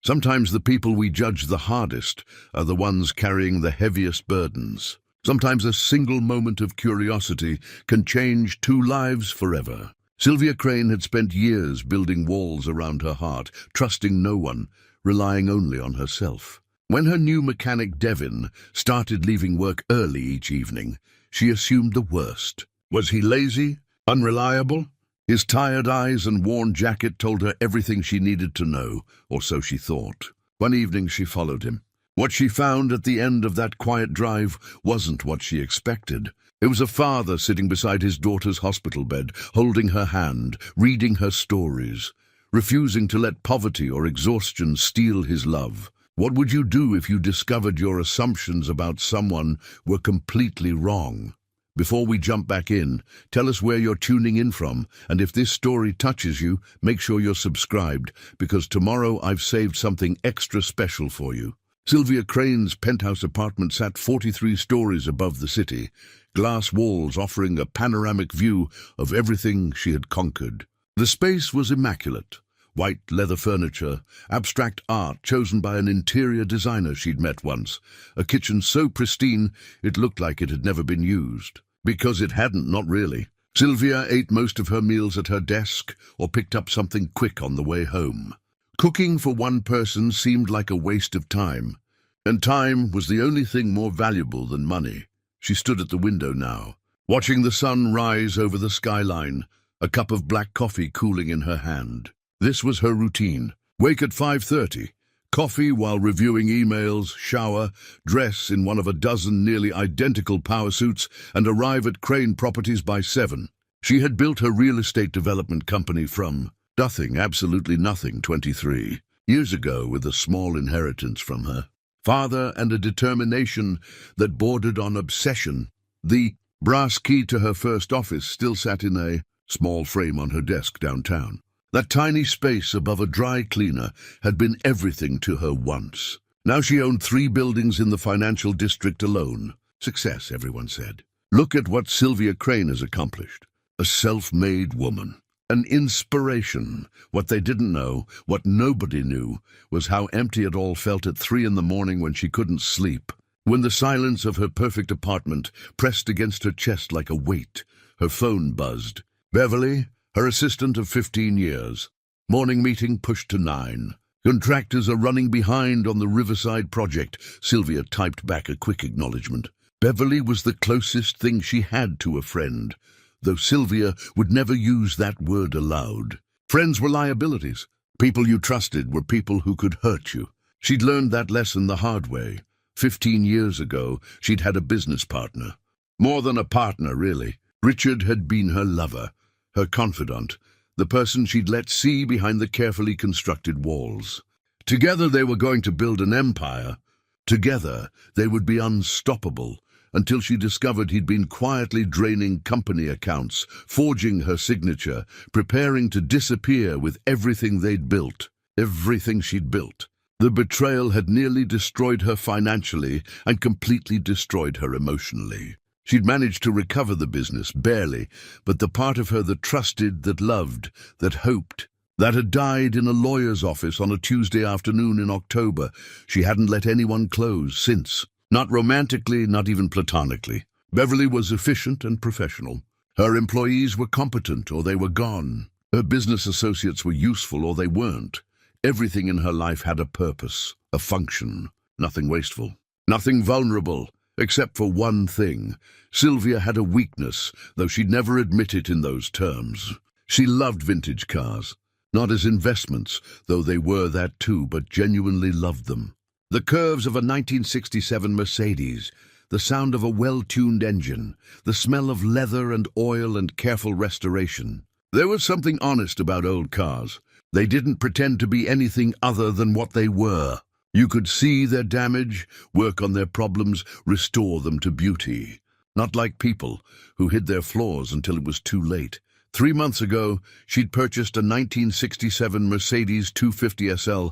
Sometimes the people we judge the hardest are the ones carrying the heaviest burdens. Sometimes a single moment of curiosity can change two lives forever. Sylvia Crane had spent years building walls around her heart, trusting no one, relying only on herself. When her new mechanic Devin started leaving work early each evening, she assumed the worst. Was he lazy? Unreliable? His tired eyes and worn jacket told her everything she needed to know, or so she thought. One evening she followed him. What she found at the end of that quiet drive wasn't what she expected. It was a father sitting beside his daughter's hospital bed, holding her hand, reading her stories, refusing to let poverty or exhaustion steal his love. What would you do if you discovered your assumptions about someone were completely wrong? Before we jump back in, tell us where you're tuning in from, and if this story touches you, make sure you're subscribed, because tomorrow I've saved something extra special for you. Sylvia Crane's penthouse apartment sat 43 stories above the city, glass walls offering a panoramic view of everything she had conquered. The space was immaculate. White leather furniture, abstract art chosen by an interior designer she'd met once, a kitchen so pristine it looked like it had never been used. Because it hadn't, not really. Sylvia ate most of her meals at her desk or picked up something quick on the way home. Cooking for one person seemed like a waste of time, and time was the only thing more valuable than money. She stood at the window now, watching the sun rise over the skyline, a cup of black coffee cooling in her hand. This was her routine. Wake at 5:30, coffee while reviewing emails, shower, dress in one of a dozen nearly identical power suits, and arrive at Crane Properties by 7. She had built her real estate development company from nothing, absolutely nothing, 23 years ago, with a small inheritance from her father and a determination that bordered on obsession. The brass key to her first office still sat in a small frame on her desk downtown. That tiny space above a dry cleaner had been everything to her once. Now she owned 3 buildings in the financial district alone. Success, everyone said. Look at what Sylvia Crane has accomplished. A self-made woman. An inspiration. What they didn't know, what nobody knew, was how empty it all felt at 3 in the morning when she couldn't sleep. When the silence of her perfect apartment pressed against her chest like a weight, her phone buzzed. Beverly, her assistant of 15 years. Morning meeting pushed to 9. Contractors are running behind on the Riverside project. Sylvia typed back a quick acknowledgement. Beverly was the closest thing she had to a friend, though Sylvia would never use that word aloud. Friends were liabilities. People you trusted were people who could hurt you. She'd learned that lesson the hard way. 15 years ago, she'd had a business partner. More than a partner, really. Richard had been her lover, her confidant, the person she'd let see behind the carefully constructed walls. Together they were going to build an empire. Together they would be unstoppable, until she discovered he'd been quietly draining company accounts, forging her signature, preparing to disappear with everything they'd built, everything she'd built. The betrayal had nearly destroyed her financially and completely destroyed her emotionally. She'd managed to recover the business, barely, but the part of her that trusted, that loved, that hoped, that had died in a lawyer's office on a Tuesday afternoon in October, she hadn't let anyone close since. Not romantically, not even platonically. Beverly was efficient and professional. Her employees were competent or they were gone. Her business associates were useful or they weren't. Everything in her life had a purpose, a function. Nothing wasteful, nothing vulnerable. Except for one thing. Sylvia had a weakness, though she'd never admit it in those terms. She loved vintage cars. Not as investments, though they were that too, but genuinely loved them. The curves of a 1967 Mercedes, the sound of a well-tuned engine, the smell of leather and oil and careful restoration. There was something honest about old cars. They didn't pretend to be anything other than what they were. You could see their damage, work on their problems, restore them to beauty. Not like people, who hid their flaws until it was too late. 3 months ago, she'd purchased a 1967 Mercedes 250 SL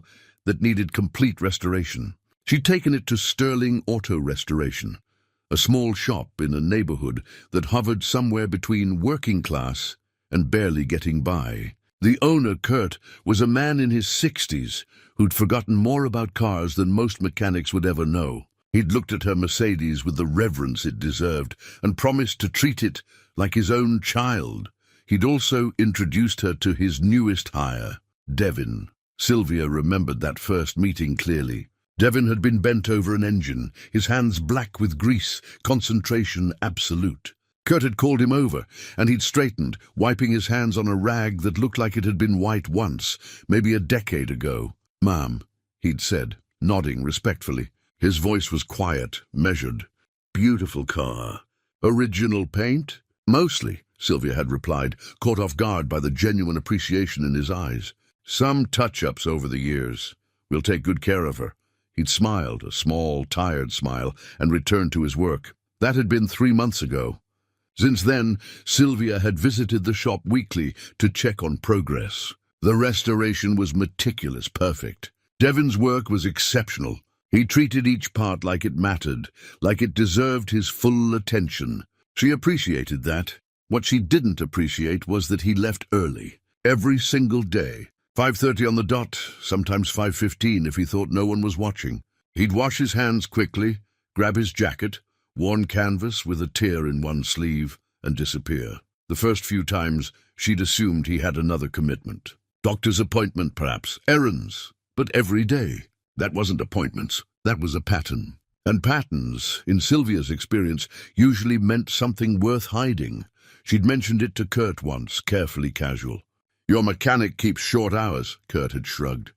that needed complete restoration. She'd taken it to Sterling Auto Restoration, a small shop in a neighborhood that hovered somewhere between working class and barely getting by. The owner, Kurt, was a man in his 60s who'd forgotten more about cars than most mechanics would ever know. He'd looked at her Mercedes with the reverence it deserved and promised to treat it like his own child. He'd also introduced her to his newest hire, Devin. Sylvia remembered that first meeting clearly. Devin had been bent over an engine, his hands black with grease, concentration absolute. Kurt had called him over, and he'd straightened, wiping his hands on a rag that looked like it had been white once, maybe a decade ago. "Ma'am," he'd said, nodding respectfully. His voice was quiet, measured. "Beautiful car. Original paint?" "Mostly," Sylvia had replied, caught off guard by the genuine appreciation in his eyes. "Some touch-ups over the years. We'll take good care of her." He'd smiled, a small, tired smile, and returned to his work. That had been 3 months ago. Since then, Sylvia had visited the shop weekly to check on progress. The restoration was meticulous, perfect. Devin's work was exceptional. He treated each part like it mattered, like it deserved his full attention. She appreciated that. What she didn't appreciate was that he left early, every single day. 5:30 on the dot, sometimes 5:15 if he thought no one was watching. He'd wash his hands quickly, grab his jacket, worn canvas with a tear in one sleeve, and disappear. The first few times, she'd assumed he had another commitment. Doctor's appointment, perhaps, errands, but every day. That wasn't appointments, that was a pattern. And patterns, in Sylvia's experience, usually meant something worth hiding. She'd mentioned it to Kurt once, carefully casual. "Your mechanic keeps short hours," Kurt had shrugged.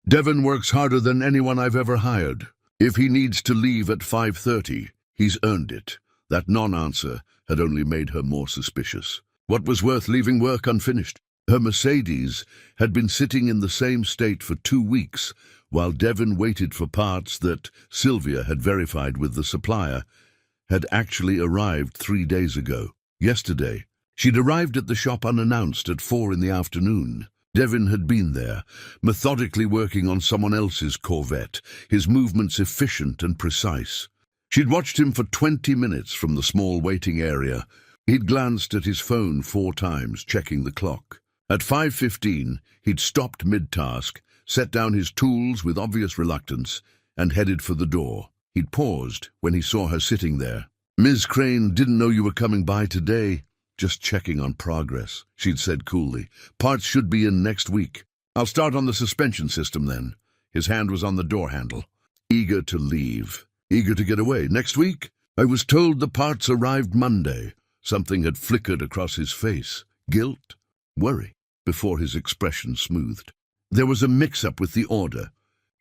"Devin works harder than anyone I've ever hired. If he needs to leave at 5:30, he's earned it." That non-answer had only made her more suspicious. What was worth leaving work unfinished? Her Mercedes had been sitting in the same state for 2 weeks, while Devin waited for parts that Sylvia had verified with the supplier had actually arrived 3 days ago. Yesterday, she'd arrived at the shop unannounced at 4 in the afternoon. Devin had been there, methodically working on someone else's Corvette, his movements efficient and precise. She'd watched him for 20 minutes from the small waiting area. He'd glanced at his phone 4 times, checking the clock. At 5:15, he'd stopped mid-task, set down his tools with obvious reluctance, and headed for the door. He'd paused when he saw her sitting there. "Ms. Crane, didn't know you were coming by today. Just checking on progress," she'd said coolly. "Parts should be in next week. I'll start on the suspension system then." His hand was on the door handle. Eager to leave. Eager to get away. "Next week? I was told the parts arrived Monday." Something had flickered across his face. Guilt? Worry? Before his expression smoothed. "There was a mix-up with the order.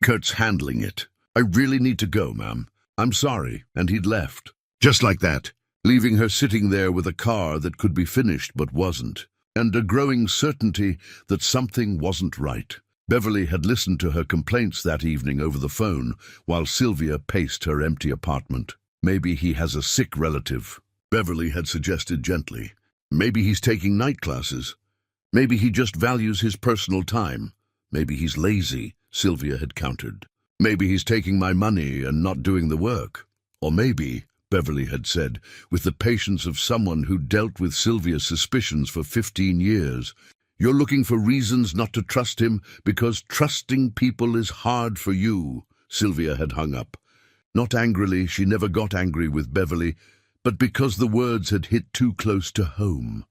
Kurt's handling it. I really need to go, ma'am. I'm sorry." And he'd left. Just like that, leaving her sitting there with a car that could be finished but wasn't, and a growing certainty that something wasn't right. Beverly had listened to her complaints that evening over the phone while Sylvia paced her empty apartment. "Maybe he has a sick relative," Beverly had suggested gently. "Maybe he's taking night classes. Maybe he just values his personal time. Maybe he's lazy," Sylvia had countered. "Maybe he's taking my money and not doing the work. Or maybe," Beverly had said, with the patience of someone who dealt with Sylvia's suspicions for 15 years, "you're looking for reasons not to trust him because trusting people is hard for you." Sylvia had hung up. Not angrily, she never got angry with Beverly, but because the words had hit too close to home.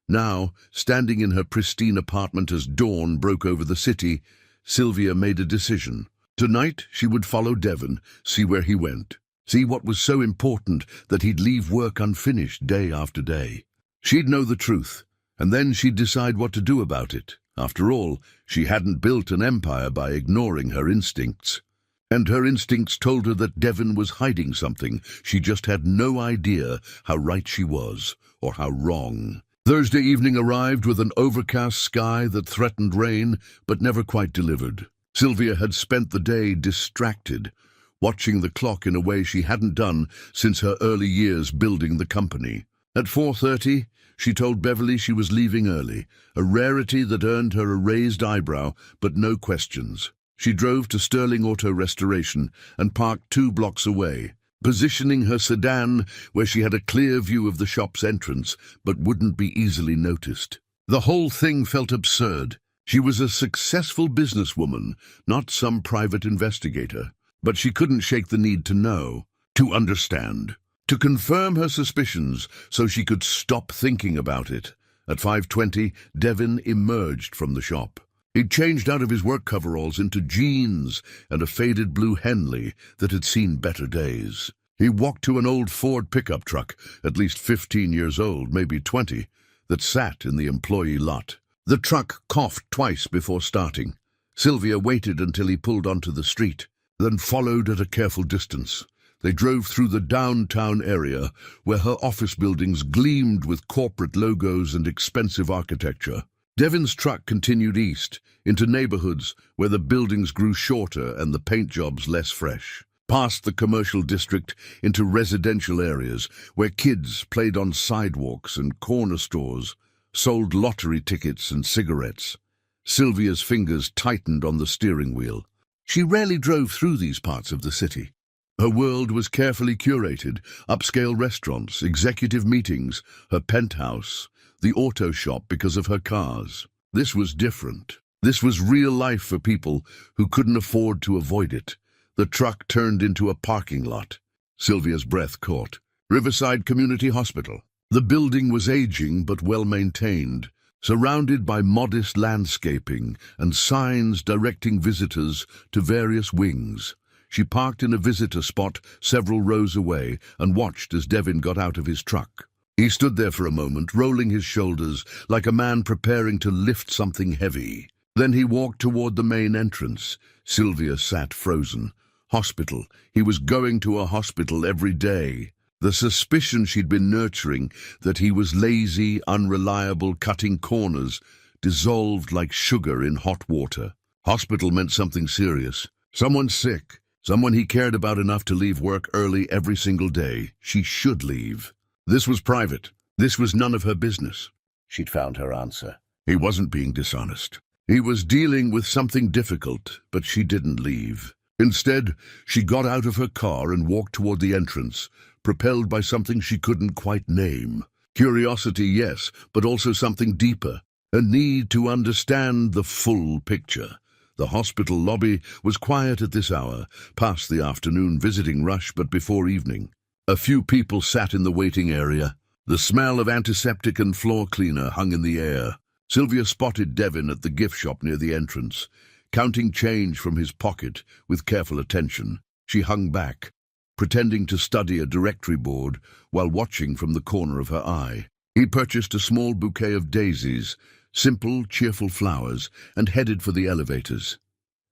Now, standing in her pristine apartment as dawn broke over the city, Sylvia made a decision. Tonight she would follow Devin, see where he went. See what was so important that he'd leave work unfinished day after day. She'd know the truth, and then she'd decide what to do about it. After all, she hadn't built an empire by ignoring her instincts. And her instincts told her that Devin was hiding something. She just had no idea how right she was, or how wrong. Thursday evening arrived with an overcast sky that threatened rain, but never quite delivered. Sylvia had spent the day distracted, watching the clock in a way she hadn't done since her early years building the company. At 4:30, she told Beverly she was leaving early, a rarity that earned her a raised eyebrow, but no questions. She drove to Sterling Auto Restoration and parked 2 blocks away, positioning her sedan where she had a clear view of the shop's entrance, but wouldn't be easily noticed. The whole thing felt absurd. She was a successful businesswoman, not some private investigator. But she couldn't shake the need to know, to understand, to confirm her suspicions so she could stop thinking about it. At 5:20, Devin emerged from the shop. He'd changed out of his work coveralls into jeans and a faded blue Henley that had seen better days. He walked to an old Ford pickup truck, at least 15 years old, maybe 20, that sat in the employee lot. The truck coughed twice before starting. Sylvia waited until he pulled onto the street, then followed at a careful distance. They drove through the downtown area, where her office buildings gleamed with corporate logos and expensive architecture. Devin's truck continued east, into neighborhoods where the buildings grew shorter and the paint jobs less fresh. Past the commercial district into residential areas, where kids played on sidewalks and corner stores, sold lottery tickets and cigarettes. Sylvia's fingers tightened on the steering wheel. She rarely drove through these parts of the city. Her world was carefully curated: upscale restaurants, executive meetings, her penthouse, the auto shop because of her cars. This was different. This was real life for people who couldn't afford to avoid it. The truck turned into a parking lot. Sylvia's breath caught. Riverside Community Hospital. The building was aging but well-maintained, surrounded by modest landscaping and signs directing visitors to various wings. She parked in a visitor spot several rows away and watched as Devin got out of his truck. He stood there for a moment, rolling his shoulders like a man preparing to lift something heavy. Then he walked toward the main entrance. Sylvia sat frozen. Hospital. He was going to a hospital every day. The suspicion she'd been nurturing, that he was lazy, unreliable, cutting corners, dissolved like sugar in hot water. Hospital meant something serious. Someone sick. Someone he cared about enough to leave work early every single day. She should leave. This was private. This was none of her business. She'd found her answer. He wasn't being dishonest. He was dealing with something difficult, but she didn't leave. Instead, she got out of her car and walked toward the entrance, propelled by something she couldn't quite name. Curiosity, yes, but also something deeper, a need to understand the full picture. The hospital lobby was quiet at this hour, past the afternoon visiting rush but before evening. A few people sat in the waiting area. The smell of antiseptic and floor cleaner hung in the air. Sylvia spotted Devin at the gift shop near the entrance, counting change from his pocket with careful attention. She hung back, pretending to study a directory board while watching from the corner of her eye. He purchased a small bouquet of daisies, simple, cheerful flowers, and headed for the elevators.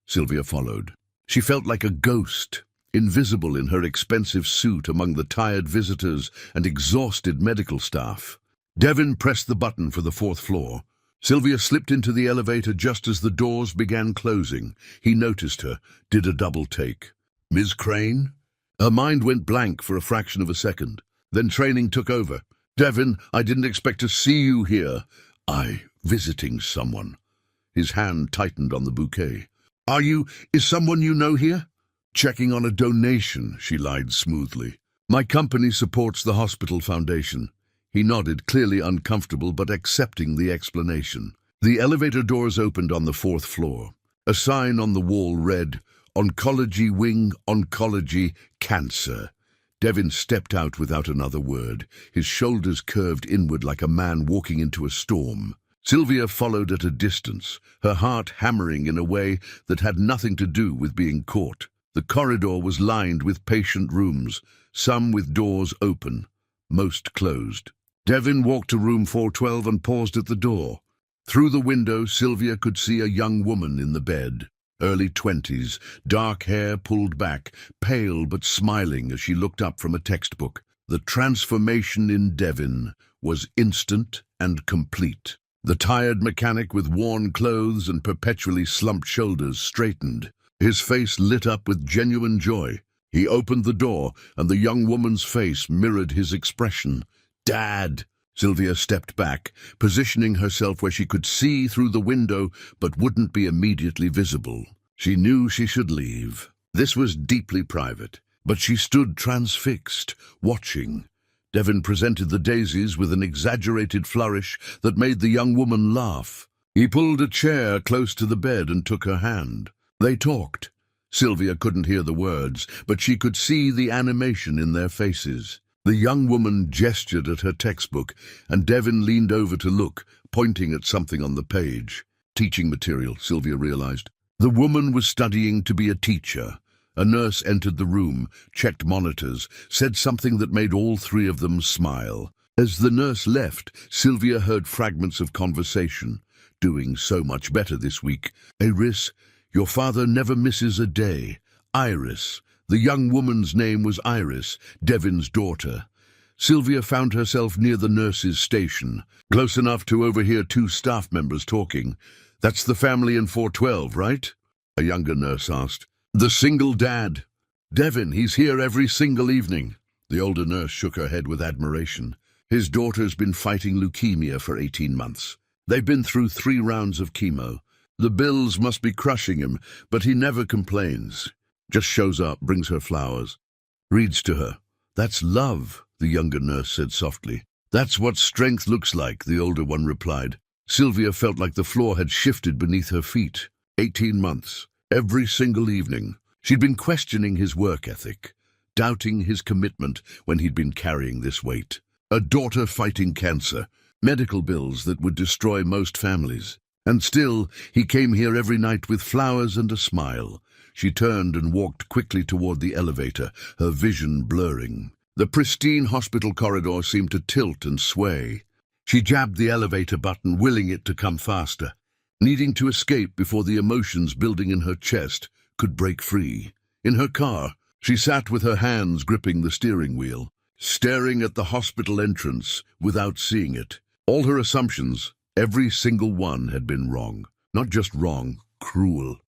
Sylvia followed. She felt like a ghost, invisible in her expensive suit among the tired visitors and exhausted medical staff. Devin pressed the button for the 4th floor. Sylvia slipped into the elevator just as the doors began closing. He noticed her, did a double take. Ms. Crane? Her mind went blank for a fraction of a second. Then training took over. Devin, I didn't expect to see you here. Visiting someone. His hand tightened on the bouquet. Is someone you know here? Checking on a donation, she lied smoothly. My company supports the hospital foundation. He nodded, clearly uncomfortable but accepting the explanation. The elevator doors opened on the 4th floor. A sign on the wall read, Oncology Wing, Oncology, Cancer. Devin stepped out without another word, his shoulders curved inward like a man walking into a storm. Sylvia followed at a distance, her heart hammering in a way that had nothing to do with being caught. The corridor was lined with patient rooms, some with doors open, most closed. Devin walked to room 412 and paused at the door. Through the window, Sylvia could see a young woman in the bed. Early 20s, dark hair pulled back, pale but smiling as she looked up from a textbook. The transformation in Devin was instant and complete. The tired mechanic with worn clothes and perpetually slumped shoulders straightened. His face lit up with genuine joy. He opened the door, and the young woman's face mirrored his expression. Dad! Sylvia stepped back, positioning herself where she could see through the window but wouldn't be immediately visible. She knew she should leave. This was deeply private, but she stood transfixed, watching. Devon presented the daisies with an exaggerated flourish that made the young woman laugh. He pulled a chair close to the bed and took her hand. They talked. Sylvia couldn't hear the words, but she could see the animation in their faces. The young woman gestured at her textbook, and Devon leaned over to look, pointing at something on the page. Teaching material, Sylvia realized. The woman was studying to be a teacher. A nurse entered the room, checked monitors, said something that made all three of them smile. As the nurse left, Sylvia heard fragments of conversation. Doing so much better this week. Iris, your father never misses a day. Iris. The young woman's name was Iris, Devon's daughter. Sylvia found herself near the nurse's station, close enough to overhear two staff members talking. That's the family in 412, right? A younger nurse asked. The single dad. Devon, he's here every single evening. The older nurse shook her head with admiration. His daughter's been fighting leukemia for 18 months. They've been through 3 rounds of chemo. The bills must be crushing him, but he never complains. Just shows up, brings her flowers. Reads to her. That's love, the younger nurse said softly. That's what strength looks like, the older one replied. Sylvia felt like the floor had shifted beneath her feet. 18 months. Every single evening. She'd been questioning his work ethic, doubting his commitment when he'd been carrying this weight. A daughter fighting cancer, medical bills that would destroy most families. And still, he came here every night with flowers and a smile. She turned and walked quickly toward the elevator, her vision blurring. The pristine hospital corridor seemed to tilt and sway. She jabbed the elevator button, willing it to come faster, needing to escape before the emotions building in her chest could break free. In her car, she sat with her hands gripping the steering wheel, staring at the hospital entrance without seeing it. All her assumptions, every single one, had been wrong. Not just wrong, cruel.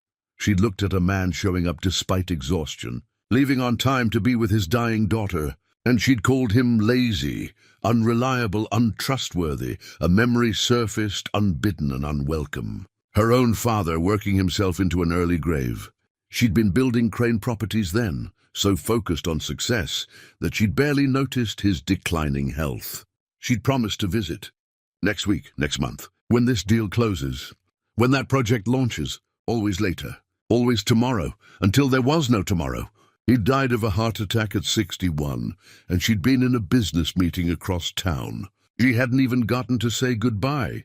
She'd looked at a man showing up despite exhaustion, leaving on time to be with his dying daughter, and she'd called him lazy, unreliable, untrustworthy, a memory surfaced, unbidden and unwelcome. Her own father working himself into an early grave. She'd been building Crane Properties then, so focused on success that she'd barely noticed his declining health. She'd promised to visit. Next week, next month, when this deal closes, when that project launches, always later. Always tomorrow, until there was no tomorrow. He'd died of a heart attack at 61, and she'd been in a business meeting across town. She hadn't even gotten to say goodbye.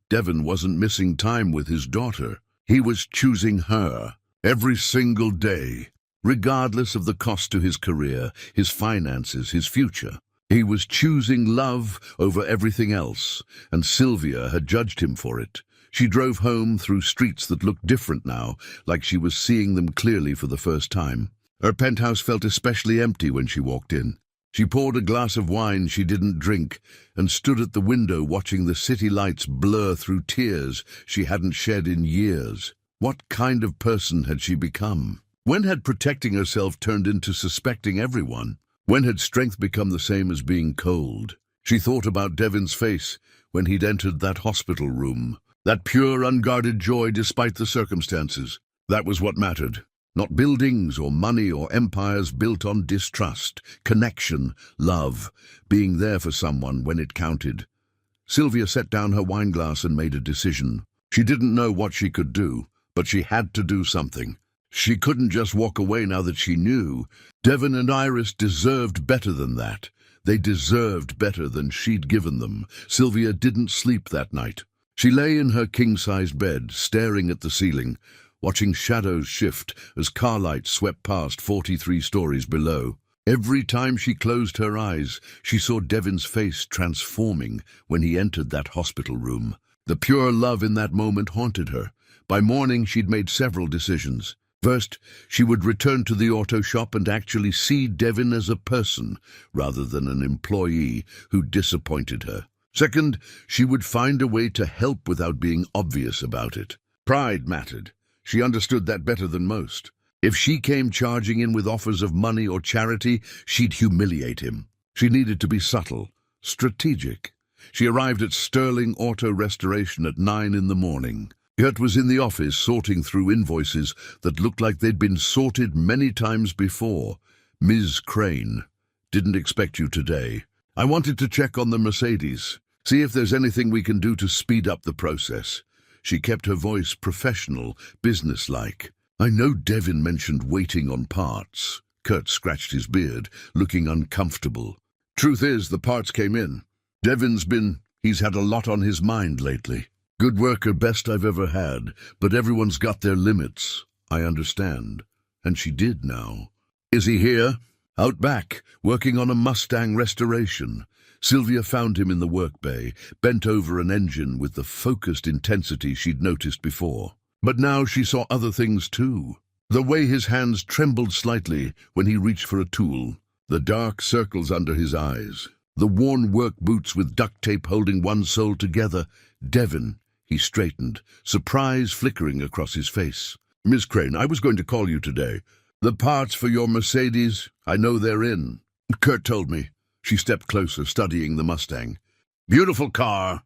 Devon wasn't missing time with his daughter. He was choosing her, every single day, regardless of the cost to his career, his finances, his future. He was choosing love over everything else, and Sylvia had judged him for it. She drove home through streets that looked different now, like she was seeing them clearly for the first time. Her penthouse felt especially empty when she walked in. She poured a glass of wine she didn't drink and stood at the window watching the city lights blur through tears she hadn't shed in years. What kind of person had she become? When had protecting herself turned into suspecting everyone? When had strength become the same as being cold? She thought about Devon's face when he'd entered that hospital room. That pure, unguarded joy despite the circumstances. That was what mattered. Not buildings or money or empires built on distrust, connection, love, being there for someone when it counted. Sylvia set down her wineglass and made a decision. She didn't know what she could do, but she had to do something. She couldn't just walk away now that she knew. Devon and Iris deserved better than that. They deserved better than she'd given them. Sylvia didn't sleep that night. She lay in her king-sized bed, staring at the ceiling, watching shadows shift as car lights swept past 43 stories below. Every time she closed her eyes, she saw Devon's face transforming when he entered that hospital room. The pure love in that moment haunted her. By morning, she'd made several decisions. First, she would return to the auto shop and actually see Devon as a person, rather than an employee who disappointed her. Second, she would find a way to help without being obvious about it. Pride mattered. She understood that better than most. If she came charging in with offers of money or charity, she'd humiliate him. She needed to be subtle, strategic. She arrived at Sterling Auto Restoration at 9 in the morning. Gert was in the office sorting through invoices that looked like they'd been sorted many times before. Ms. Crane, didn't expect you today. I wanted to check on the Mercedes, see if there's anything we can do to speed up the process. She kept her voice professional, businesslike. I know Devin mentioned waiting on parts. Kurt scratched his beard, looking uncomfortable. Truth is, the parts came in. He's had a lot on his mind lately. Good worker, best I've ever had, but everyone's got their limits. I understand. And she did now. Is he here? Out back, working on a Mustang restoration. Sylvia found him in the work bay, bent over an engine with the focused intensity she'd noticed before. But now she saw other things too. The way his hands trembled slightly when he reached for a tool, the dark circles under his eyes, the worn work boots with duct tape holding one sole together. Devin, he straightened, surprise flickering across his face. Miss Crane, I was going to call you today. The parts for your Mercedes, I know they're in. Kurt told me. She stepped closer, studying the Mustang. Beautiful car.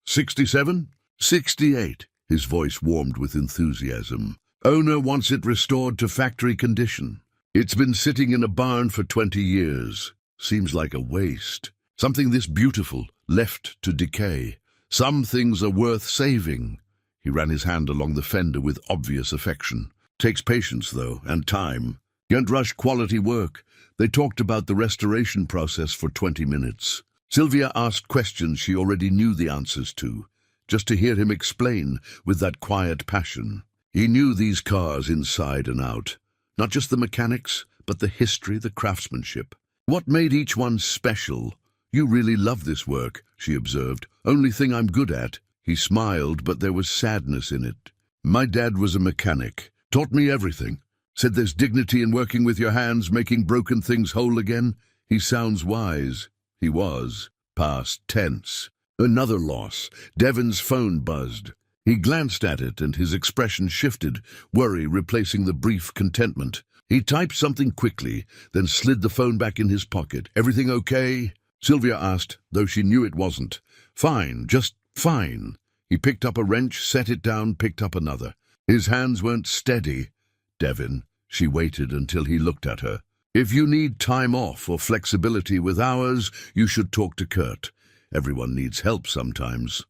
67? 68. His voice warmed with enthusiasm. Owner wants it restored to factory condition. It's been sitting in a barn for 20 years. Seems like a waste. Something this beautiful, left to decay. Some things are worth saving. He ran his hand along the fender with obvious affection. Takes patience, though, and time. Can't rush quality work. They talked about the restoration process for 20 minutes. Sylvia asked questions she already knew the answers to, just to hear him explain with that quiet passion. He knew these cars inside and out. Not just the mechanics, but the history, the craftsmanship. What made each one special? You really love this work, she observed. Only thing I'm good at. He smiled, but there was sadness in it. My dad was a mechanic. Taught me everything. Said there's dignity in working with your hands, making broken things whole again. He sounds wise. He was. Past tense. Another loss. Devin's phone buzzed. He glanced at it and his expression shifted, worry replacing the brief contentment. He typed something quickly, then slid the phone back in his pocket. Everything okay? Sylvia asked, though she knew it wasn't. Fine, just fine. He picked up a wrench, set it down, picked up another. His hands weren't steady. Devin, she waited until he looked at her. If you need time off or flexibility with hours, you should talk to Kurt. Everyone needs help sometimes.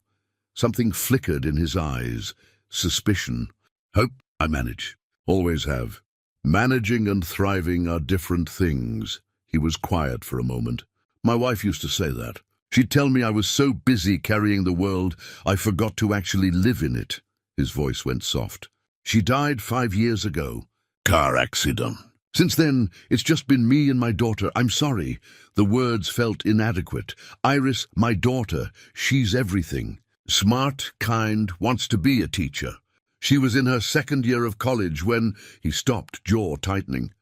Something flickered in his eyes. Suspicion. Hope I manage. Always have. Managing and thriving are different things. He was quiet for a moment. My wife used to say that. She'd tell me I was so busy carrying the world, I forgot to actually live in it. His voice went soft. She died 5 years ago. Car accident. Since then, it's just been me and my daughter. I'm sorry. The words felt inadequate. Iris, my daughter, she's everything. Smart, kind, wants to be a teacher. She was in her 2nd year of college when he stopped, jaw tightening.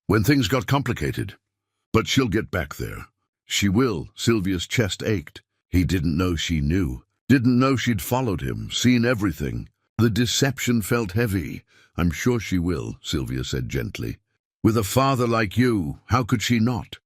When things got complicated. But she'll get back there. She will. Sylvia's chest ached. He didn't know she knew. Didn't know she'd followed him, seen everything. The deception felt heavy. I'm sure she will, Sylvia said gently. With a father like you, how could she not?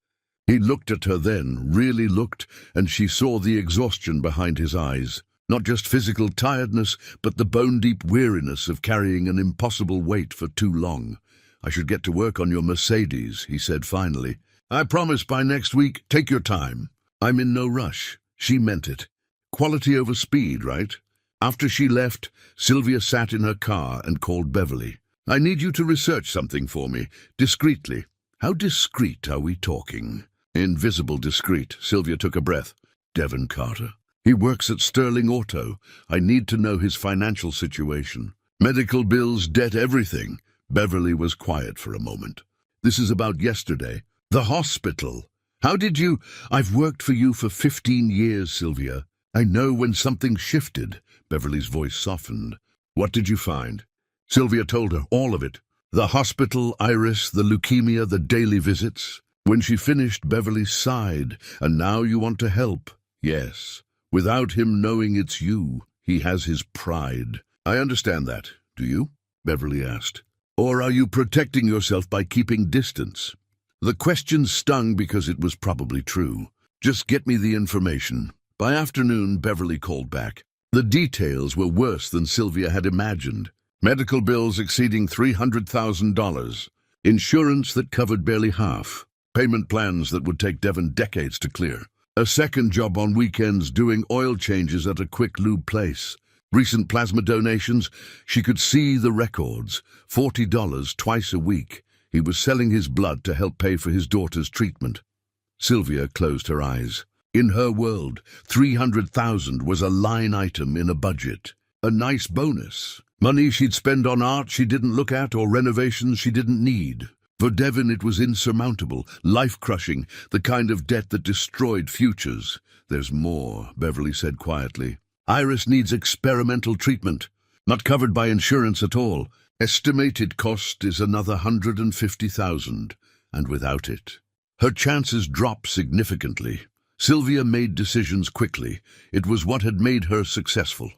He looked at her then, really looked, and she saw the exhaustion behind his eyes. Not just physical tiredness, but the bone-deep weariness of carrying an impossible weight for too long. I should get to work on your Mercedes, he said finally. I promise by next week, take your time. I'm in no rush. She meant it. Quality over speed, right? After she left, Sylvia sat in her car and called Beverly. I need you to research something for me, discreetly. How discreet are we talking? Invisible discreet, Sylvia took a breath. Devin Carter. He works at Sterling Auto. I need to know his financial situation. Medical bills, debt, everything. Beverly was quiet for a moment. This is about yesterday. The hospital. How did you... I've worked for you for 15 years, Sylvia. I know when something shifted. Beverly's voice softened. What did you find? Sylvia told her all of it. The hospital, Iris, the leukemia, the daily visits. When she finished, Beverly sighed. And now you want to help. Yes. Without him knowing it's you, he has his pride. I understand that. Do you? Beverly asked. Or are you protecting yourself by keeping distance? The question stung because it was probably true. Just get me the information. By afternoon, Beverly called back. The details were worse than Sylvia had imagined. Medical bills exceeding $300,000. Insurance that covered barely half. Payment plans that would take Devin decades to clear. A second job on weekends doing oil changes at a quick lube place. Recent plasma donations, she could see the records. $40 twice a week. He was selling his blood to help pay for his daughter's treatment. Sylvia closed her eyes. In her world, $300,000 was a line item in a budget. A nice bonus. Money she'd spend on art she didn't look at or renovations she didn't need. For Devon it was insurmountable, life-crushing, the kind of debt that destroyed futures. "There's more," Beverly said quietly. "Iris needs experimental treatment. Not covered by insurance at all. Estimated cost is another $150,000, and without it, her chances drop significantly." Sylvia made decisions quickly. It was what had made her successful.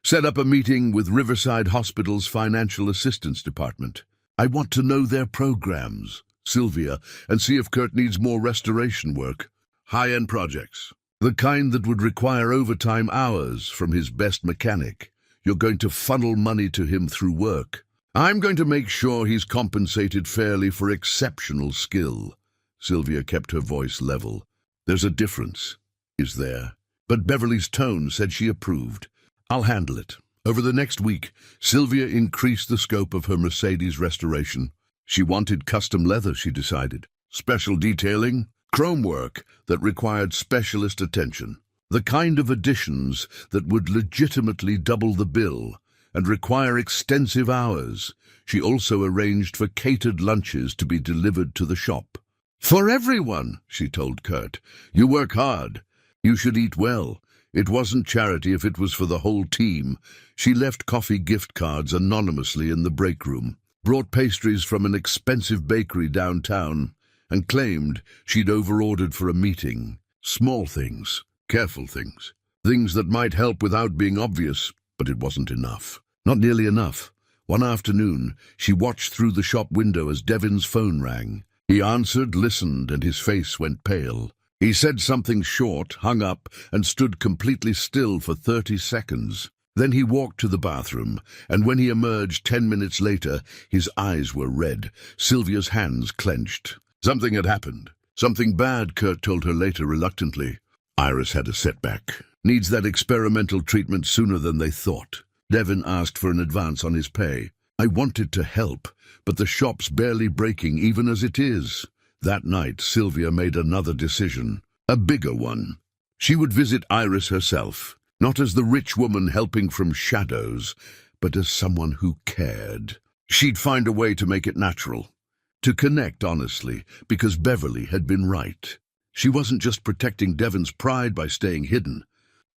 Set up a meeting with Riverside Hospital's Financial Assistance Department. "I want to know their programs, Sylvia, and see if Kurt needs more restoration work. High-end projects. The kind that would require overtime hours from his best mechanic. You're going to funnel money to him through work. I'm going to make sure he's compensated fairly for exceptional skill." Sylvia kept her voice level. "There's a difference, is there?" But Beverly's tone said she approved. "I'll handle it." Over the next week, Sylvia increased the scope of her Mercedes restoration. She wanted custom leather, she decided. Special detailing, chrome work that required specialist attention. The kind of additions that would legitimately double the bill and require extensive hours. She also arranged for catered lunches to be delivered to the shop. "For everyone," she told Kurt. "You work hard. You should eat well. It wasn't charity if it was for the whole team." She left coffee gift cards anonymously in the break room, brought pastries from an expensive bakery downtown, and claimed she'd overordered for a meeting. Small things, careful things, things that might help without being obvious, but it wasn't enough. Not nearly enough. One afternoon, she watched through the shop window as Devin's phone rang. He answered, listened, and his face went pale. He said something short, hung up, and stood completely still for 30 seconds. Then he walked to the bathroom, and when he emerged 10 minutes later, his eyes were red. Sylvia's hands clenched. Something had happened. Something bad, Kurt told her later reluctantly. Iris had a setback. Needs that experimental treatment sooner than they thought. Devin asked for an advance on his pay. "I wanted to help, but the shop's barely breaking even as it is." That night, Sylvia made another decision, a bigger one. She would visit Iris herself, not as the rich woman helping from shadows, but as someone who cared. She'd find a way to make it natural, to connect honestly, because Beverly had been right. She wasn't just protecting Devin's pride by staying hidden.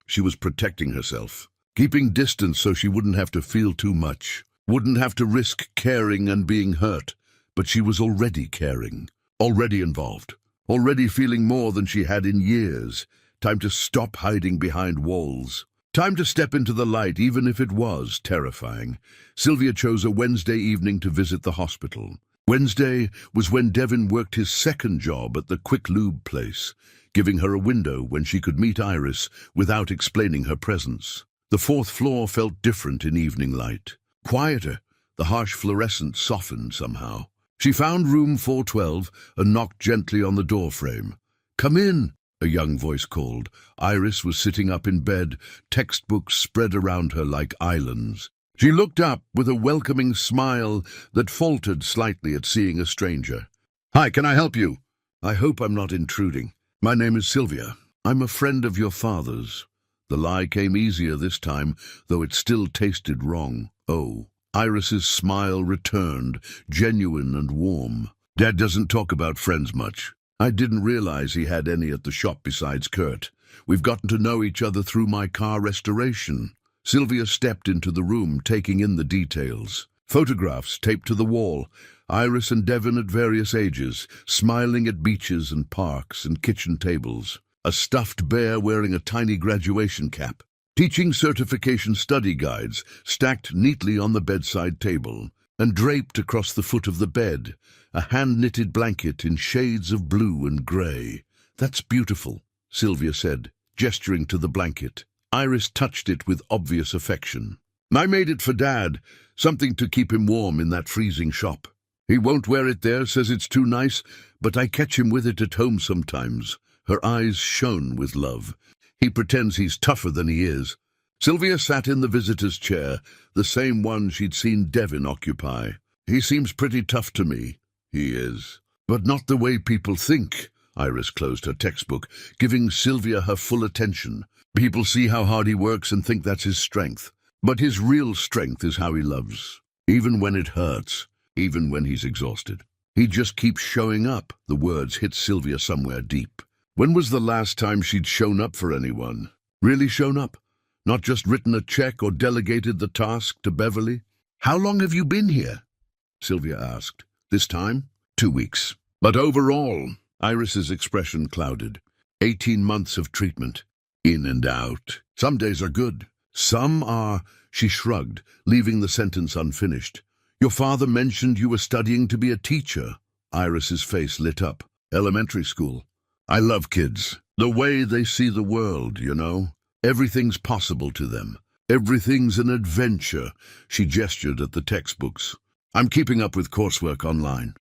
She was protecting herself, keeping distance so she wouldn't have to feel too much, wouldn't have to risk caring and being hurt. But she was already caring. Already involved, already feeling more than she had in years. Time to stop hiding behind walls. Time to step into the light, even if it was terrifying. Sylvia chose a Wednesday evening to visit the hospital. Wednesday was when Devin worked his second job at the quick lube place, giving her a window when she could meet Iris without explaining her presence. The fourth floor felt different in evening light. Quieter, the harsh fluorescence softened somehow. She found room 412 and knocked gently on the doorframe. "Come in," a young voice called. Iris was sitting up in bed, textbooks spread around her like islands. She looked up with a welcoming smile that faltered slightly at seeing a stranger. "Hi, can I help you?" "I hope I'm not intruding. My name is Sylvia. I'm a friend of your father's." The lie came easier this time, though it still tasted wrong. "Oh." Iris's smile returned, genuine and warm. "Dad doesn't talk about friends much. I didn't realize he had any at the shop besides Kurt. We've gotten to know each other through my car restoration." Sylvia stepped into the room, taking in the details. Photographs taped to the wall. Iris and Devin at various ages, smiling at beaches and parks and kitchen tables. A stuffed bear wearing a tiny graduation cap. Teaching certification study guides stacked neatly on the bedside table, and draped across the foot of the bed, a hand-knitted blanket in shades of blue and grey. "That's beautiful," Sylvia said, gesturing to the blanket. Iris touched it with obvious affection. "I made it for Dad, something to keep him warm in that freezing shop. He won't wear it there, says it's too nice, but I catch him with it at home sometimes. Her eyes shone with love. He pretends he's tougher than he is. Sylvia sat in the visitor's chair, the same one she'd seen Devin occupy. He seems pretty tough to me. He is. But not the way people think. Iris closed her textbook, giving Sylvia her full attention. People see how hard he works and think that's his strength. But his real strength is how he loves. Even when it hurts, even when he's exhausted. He just keeps showing up. The words hit Sylvia somewhere deep. When was the last time she'd shown up for anyone? Really shown up? Not just written a check or delegated the task to Beverly? How long have you been here? Sylvia asked. This time? 2 weeks. But overall, Iris's expression clouded. 18 months of treatment. In and out. Some days are good. Some are... She shrugged, leaving the sentence unfinished. Your father mentioned you were studying to be a teacher. Iris's face lit up. Elementary school. I love kids. The way they see the world, you know. Everything's possible to them. Everything's an adventure. She gestured at the textbooks. I'm keeping up with coursework online.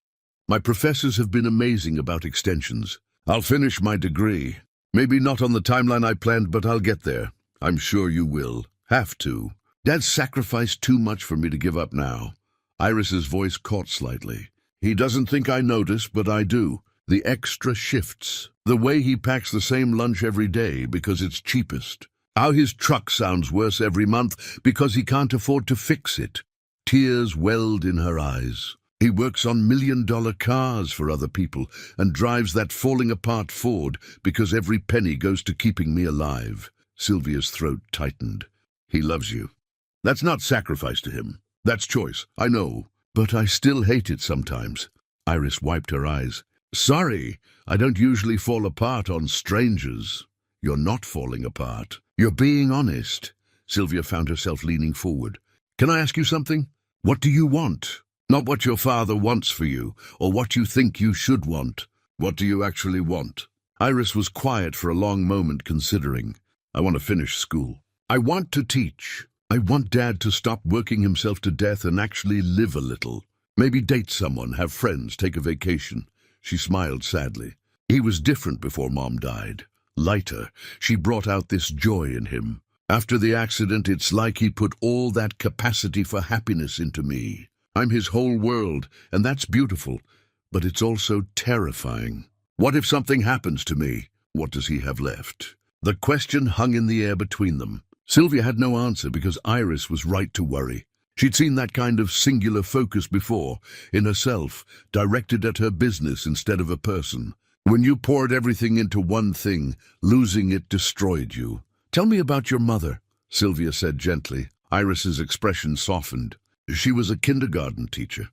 My professors have been amazing about extensions. I'll finish my degree. Maybe not on the timeline I planned, but I'll get there. I'm sure you will. Have to. Dad's sacrificed too much for me to give up now. Iris's voice caught slightly. He doesn't think I notice, but I do. The extra shifts. The way he packs the same lunch every day because it's cheapest. How his truck sounds worse every month because he can't afford to fix it. Tears welled in her eyes. He works on million-dollar cars for other people and drives that falling-apart Ford because every penny goes to keeping me alive. Sylvia's throat tightened. He loves you. That's not sacrifice to him. That's choice, I know. But I still hate it sometimes. Iris wiped her eyes. Sorry, I don't usually fall apart on strangers. You're not falling apart. You're being honest. Sylvia found herself leaning forward. Can I ask you something? What do you want? Not what your father wants for you, or what you think you should want. What do you actually want? Iris was quiet for a long moment, considering. I want to finish school. I want to teach. I want Dad to stop working himself to death and actually live a little. Maybe date someone, have friends, take a vacation. She smiled sadly. He was different before Mom died. Lighter. She brought out this joy in him. After the accident, it's like he put all that capacity for happiness into me. I'm his whole world, and that's beautiful, but it's also terrifying. What if something happens to me? What does he have left? The question hung in the air between them. Sylvia had no answer because Iris was right to worry. She'd seen that kind of singular focus before, in herself, directed at her business instead of a person. When you poured everything into one thing, losing it destroyed you. Tell me about your mother, Sylvia said gently. Iris's expression softened. She was a kindergarten teacher.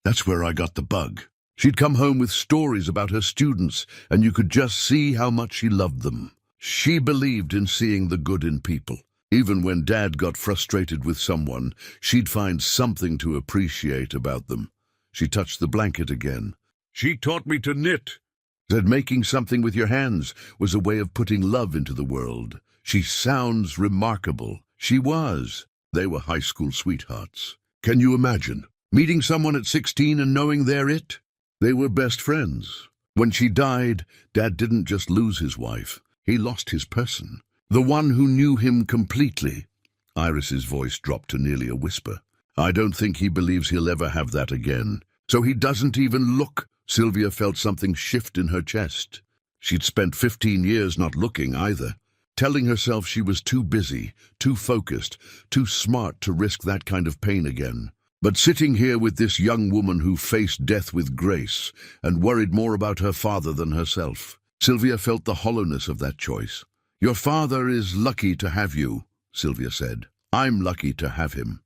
That's where I got the bug. She'd come home with stories about her students, and you could just see how much she loved them. She believed in seeing the good in people. Even when Dad got frustrated with someone, she'd find something to appreciate about them. She touched the blanket again. She taught me to knit. Said making something with your hands was a way of putting love into the world. She sounds remarkable. She was. They were high school sweethearts. Can you imagine? Meeting someone at 16 and knowing they're it? They were best friends. When she died, Dad didn't just lose his wife. He lost his person. The one who knew him completely. Iris's voice dropped to nearly a whisper. I don't think he believes he'll ever have that again. So he doesn't even look. Sylvia felt something shift in her chest. She'd spent 15 years not looking either, telling herself she was too busy, too focused, too smart to risk that kind of pain again. But sitting here with this young woman who faced death with grace and worried more about her father than herself, Sylvia felt the hollowness of that choice. Your father is lucky to have you, Sylvia said. I'm lucky to have him.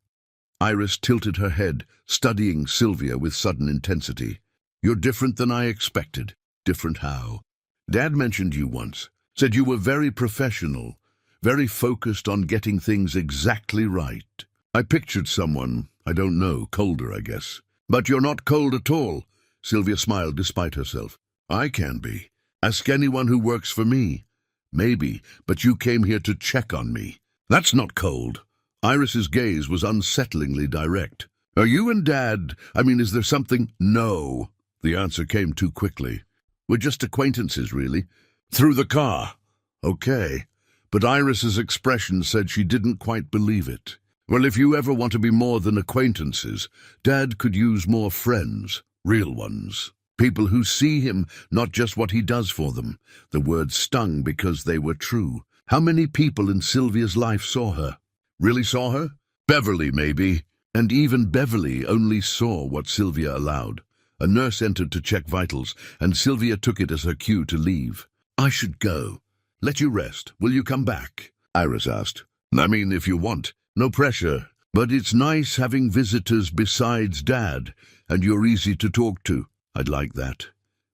Iris tilted her head, studying Sylvia with sudden intensity. You're different than I expected. Different how? Dad mentioned you once. Said you were very professional, very focused on getting things exactly right. I pictured someone, I don't know, colder, I guess. But you're not cold at all. Sylvia smiled despite herself. I can be. Ask anyone who works for me. Maybe, but you came here to check on me. That's not cold. Iris's gaze was unsettlingly direct. Are you and Dad, is there something? No. The answer came too quickly. We're just acquaintances, really. Through the car. Okay. But Iris's expression said she didn't quite believe it. Well, if you ever want to be more than acquaintances, Dad could use more friends, real ones. People who see him, not just what he does for them. The words stung because they were true. How many people in Sylvia's life saw her? Really saw her? Beverly, maybe. And even Beverly only saw what Sylvia allowed. A nurse entered to check vitals, and Sylvia took it as her cue to leave. I should go. Let you rest. Will you come back? Iris asked. I mean, if you want. No pressure. But it's nice having visitors besides Dad, and you're easy to talk to. I'd like that.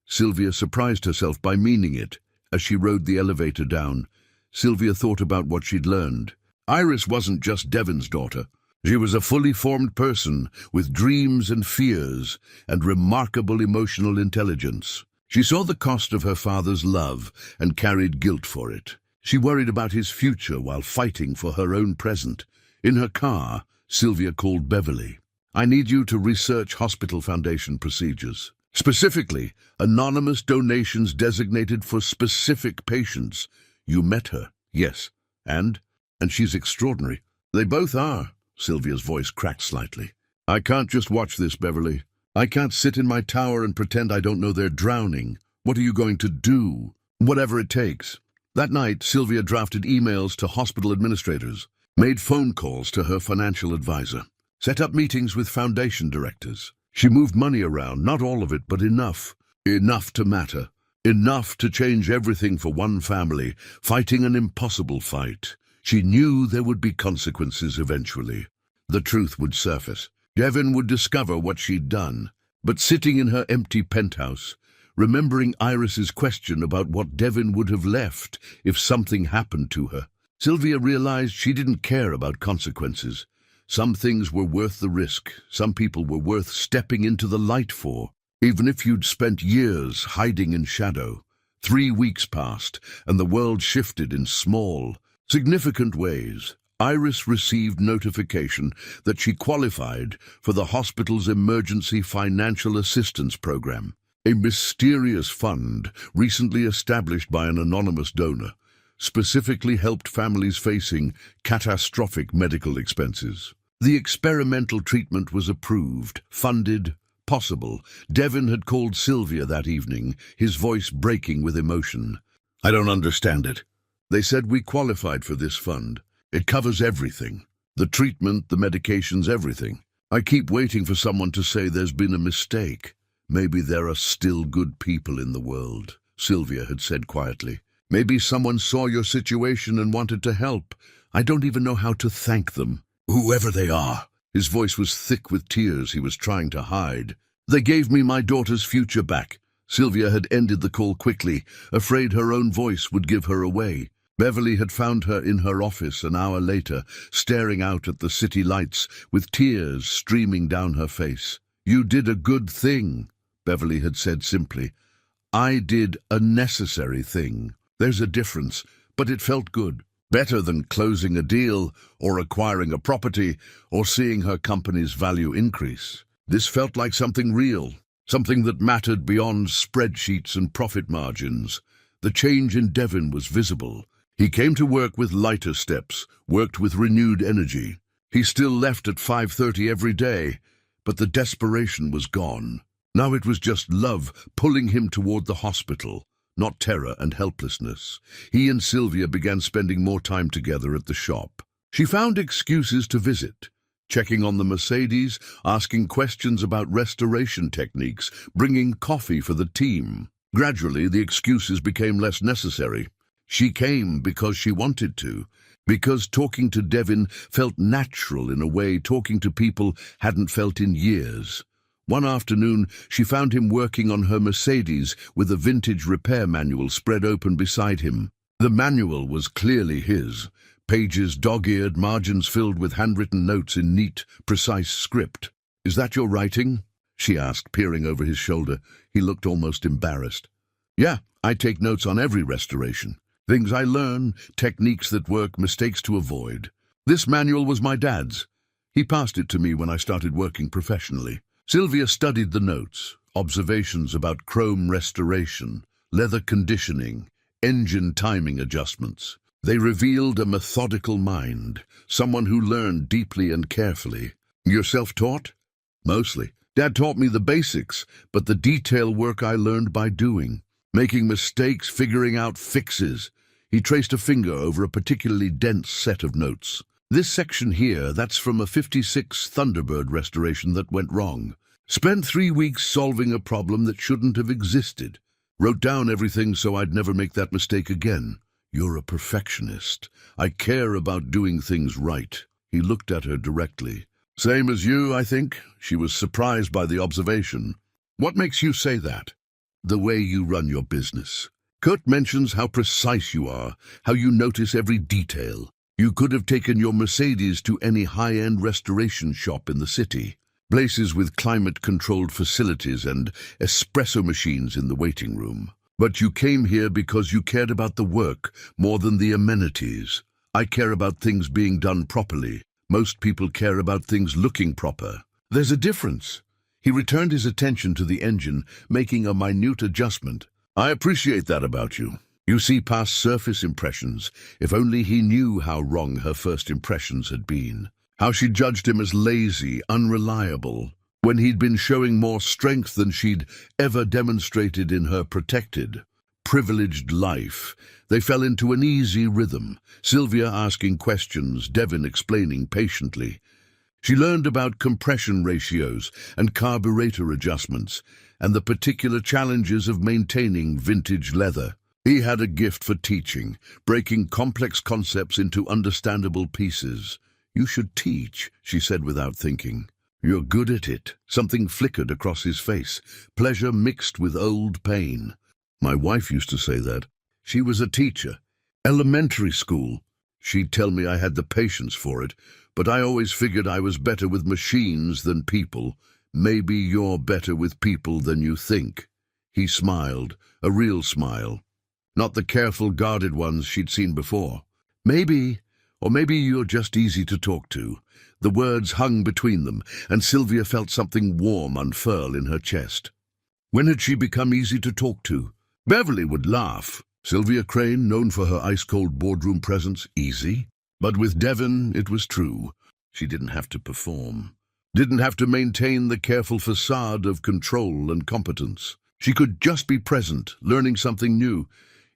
Sylvia surprised herself by meaning it. As she rode the elevator down, Sylvia thought about what she'd learned. Iris wasn't just Devon's daughter. She was a fully formed person with dreams and fears and remarkable emotional intelligence. She saw the cost of her father's love and carried guilt for it. She worried about his future while fighting for her own present. In her car, Sylvia called Beverly. I need you to research Hospital Foundation procedures. Specifically, anonymous donations designated for specific patients. You met her, yes. And she's extraordinary. They both are. Sylvia's voice cracked slightly. I can't just watch this, Beverly. I can't sit in my tower and pretend I don't know they're drowning. What are you going to do? Whatever it takes. That night, Sylvia drafted emails to hospital administrators, made phone calls to her financial advisor, set up meetings with foundation directors. She moved money around, not all of it, but enough. Enough to matter. Enough to change everything for one family, fighting an impossible fight. She knew there would be consequences eventually. The truth would surface. Devon would discover what she'd done. But sitting in her empty penthouse, remembering Iris's question about what Devon would have left if something happened to her, Sylvia realized she didn't care about consequences. Some things were worth the risk. Some people were worth stepping into the light for. Even if you'd spent years hiding in shadow. 3 weeks passed, and the world shifted in small, significant ways. Iris received notification that she qualified for the hospital's Emergency Financial Assistance Program, a mysterious fund recently established by an anonymous donor, specifically helped families facing catastrophic medical expenses. The experimental treatment was approved, funded, possible. Devon had called Sylvia that evening, his voice breaking with emotion. I don't understand it. They said we qualified for this fund. It covers everything. The treatment, the medications, everything. I keep waiting for someone to say there's been a mistake. Maybe there are still good people in the world, Sylvia had said quietly. Maybe someone saw your situation and wanted to help. I don't even know how to thank them. Whoever they are. His voice was thick with tears he was trying to hide. They gave me my daughter's future back. Sylvia had ended the call quickly, afraid her own voice would give her away. Beverly had found her in her office an hour later, staring out at the city lights, with tears streaming down her face. You did a good thing, Beverly had said simply. I did a necessary thing. There's a difference, but it felt good. Better than closing a deal, or acquiring a property, or seeing her company's value increase. This felt like something real, something that mattered beyond spreadsheets and profit margins. The change in Devon was visible. He came to work with lighter steps, worked with renewed energy. He still left at 5:30 every day, but the desperation was gone. Now it was just love pulling him toward the hospital, not terror and helplessness. He and Sylvia began spending more time together at the shop. She found excuses to visit, checking on the Mercedes, asking questions about restoration techniques, bringing coffee for the team. Gradually, the excuses became less necessary. She came because she wanted to, because talking to Devon felt natural in a way talking to people hadn't felt in years. One afternoon, she found him working on her Mercedes with a vintage repair manual spread open beside him. The manual was clearly his, pages dog-eared, margins filled with handwritten notes in neat, precise script. Is that your writing? She asked, peering over his shoulder. He looked almost embarrassed. Yeah, I take notes on every restoration. Things I learn, techniques that work, mistakes to avoid. This manual was my dad's. He passed it to me when I started working professionally. Sylvia studied the notes, observations about chrome restoration, leather conditioning, engine timing adjustments. They revealed a methodical mind, someone who learned deeply and carefully. You're self-taught? Mostly. Dad taught me the basics, but the detail work I learned by doing. Making mistakes, figuring out fixes. He traced a finger over a particularly dense set of notes. This section here, that's from a '56 Thunderbird restoration that went wrong. Spent 3 weeks solving a problem that shouldn't have existed. Wrote down everything so I'd never make that mistake again. You're a perfectionist. I care about doing things right. He looked at her directly. Same as you, I think. She was surprised by the observation. What makes you say that? The way you run your business. Kurt mentions how precise you are, how you notice every detail. You could have taken your Mercedes to any high-end restoration shop in the city. Places with climate-controlled facilities and espresso machines in the waiting room. But you came here because you cared about the work more than the amenities. I care about things being done properly. Most people care about things looking proper. There's a difference. He returned his attention to the engine, making a minute adjustment. I appreciate that about you. You see past surface impressions. If only he knew how wrong her first impressions had been. How she judged him as lazy, unreliable, when he'd been showing more strength than she'd ever demonstrated in her protected, privileged life. They fell into an easy rhythm, Sylvia asking questions, Devon explaining patiently. She learned about compression ratios and carburetor adjustments, and the particular challenges of maintaining vintage leather. He had a gift for teaching, breaking complex concepts into understandable pieces. You should teach, she said without thinking. You're good at it. Something flickered across his face, pleasure mixed with old pain. My wife used to say that. She was a teacher. Elementary school. She'd tell me I had the patience for it, but I always figured I was better with machines than people. Maybe you're better with people than you think. He smiled, a real smile. Not the careful, guarded ones she'd seen before. Maybe, or maybe you're just easy to talk to. The words hung between them, and Sylvia felt something warm unfurl in her chest. When had she become easy to talk to? Beverly would laugh. Sylvia Crane, known for her ice-cold boardroom presence, easy. But with Devon, it was true. She didn't have to perform. Didn't have to maintain the careful facade of control and competence. She could just be present, learning something new,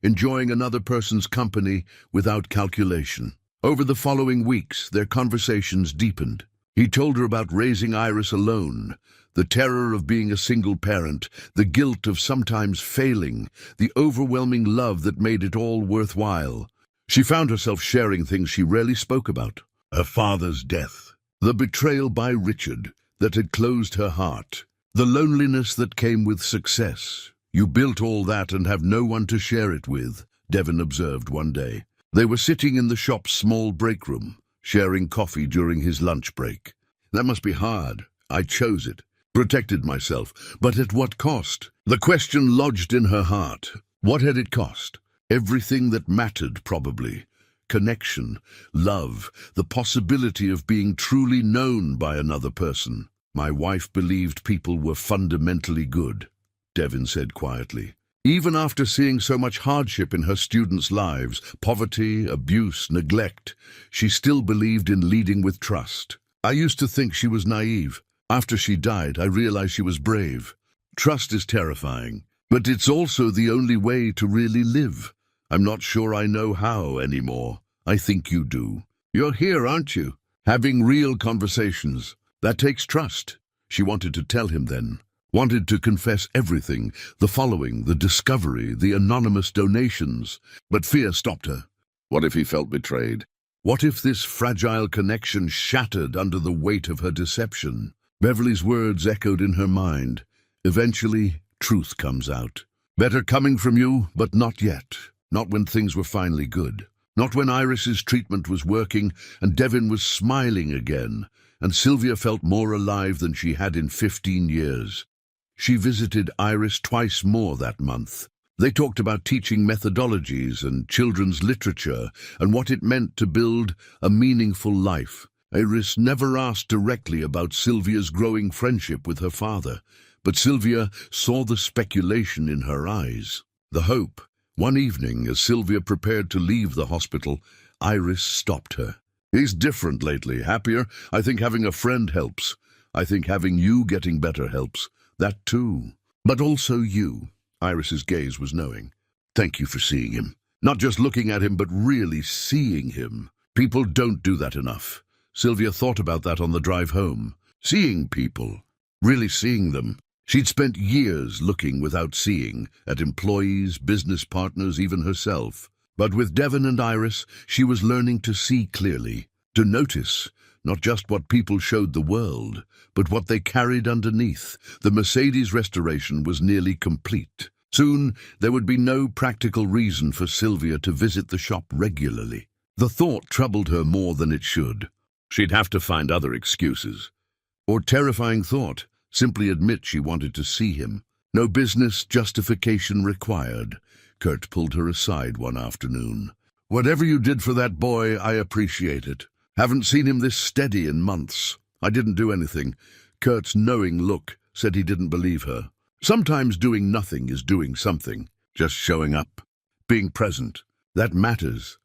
enjoying another person's company without calculation. Over the following weeks, their conversations deepened. He told her about raising Iris alone, the terror of being a single parent, the guilt of sometimes failing, the overwhelming love that made it all worthwhile. She found herself sharing things she rarely spoke about. Her father's death, the betrayal by Richard that had closed her heart, the loneliness that came with success. You built all that and have no one to share it with, Devon observed one day. They were sitting in the shop's small break room, sharing coffee during his lunch break. That must be hard. I chose it, protected myself, but at what cost? The question lodged in her heart. What had it cost? Everything that mattered, probably. Connection, love, the possibility of being truly known by another person. My wife believed people were fundamentally good, Devon said quietly. Even after seeing so much hardship in her students' lives, poverty, abuse, neglect, she still believed in leading with trust. I used to think she was naive. After she died, I realized she was brave. Trust is terrifying, but it's also the only way to really live. I'm not sure I know how anymore. I think you do. You're here, aren't you? Having real conversations. That takes trust. She wanted to tell him then. Wanted to confess everything, the following, the discovery, the anonymous donations. But fear stopped her. What if he felt betrayed? What if this fragile connection shattered under the weight of her deception? Beverly's words echoed in her mind. Eventually, truth comes out. Better coming from you, but not yet. Not when things were finally good. Not when Iris's treatment was working and Devon was smiling again, and Sylvia felt more alive than she had in 15 years. She visited Iris twice more that month. They talked about teaching methodologies and children's literature and what it meant to build a meaningful life. Iris never asked directly about Sylvia's growing friendship with her father, but Sylvia saw the speculation in her eyes. The hope. One evening, as Sylvia prepared to leave the hospital, Iris stopped her. "He's different lately, happier. I think having a friend helps. I think having you getting better helps. That too. But also you." Iris's gaze was knowing. "Thank you for seeing him. Not just looking at him, but really seeing him. People don't do that enough." Sylvia thought about that on the drive home. Seeing people. Really seeing them. She'd spent years looking without seeing, at employees, business partners, even herself. But with Devon and Iris, she was learning to see clearly, to notice, not just what people showed the world, but what they carried underneath. The Mercedes restoration was nearly complete. Soon, there would be no practical reason for Sylvia to visit the shop regularly. The thought troubled her more than it should. She'd have to find other excuses. Or terrifying thought, simply admit she wanted to see him. No business justification required. Kurt pulled her aside one afternoon. "Whatever you did for that boy, I appreciate it. Haven't seen him this steady in months. I didn't do anything." Kurt's knowing look said he didn't believe her. Sometimes doing nothing is doing something. Just showing up. Being present. That matters.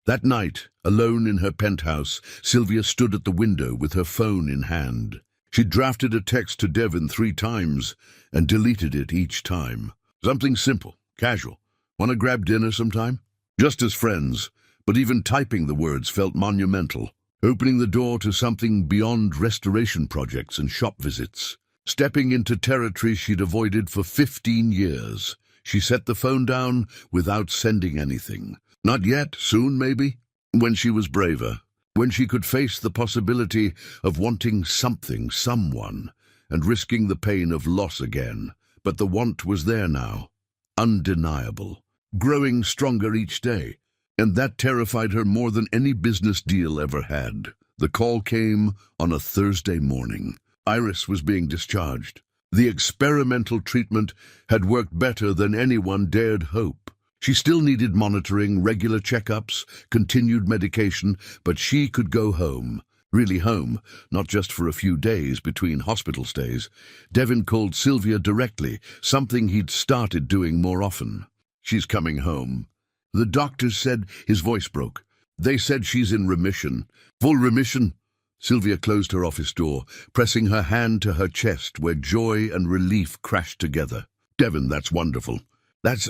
That night, alone in her penthouse, Sylvia stood at the window with her phone in hand. She drafted a text to Devon 3 times and deleted it each time. Something simple, casual. "Want to grab dinner sometime?" Just as friends, but even typing the words felt monumental. Opening the door to something beyond restoration projects and shop visits. Stepping into territory she'd avoided for 15 years. She set the phone down without sending anything. Not yet, soon maybe. When she was braver. When she could face the possibility of wanting something, someone, and risking the pain of loss again. But the want was there now. Undeniable. Growing stronger each day. And that terrified her more than any business deal ever had. The call came on a Thursday morning. Iris was being discharged. The experimental treatment had worked better than anyone dared hope. She still needed monitoring, regular checkups, continued medication, but she could go home. Really home, not just for a few days between hospital stays. Devon called Sylvia directly, something he'd started doing more often. "She's coming home." The doctors said. His voice broke. "They said she's in remission. Full remission." Sylvia closed her office door, pressing her hand to her chest where joy and relief crashed together. "Devon, that's wonderful.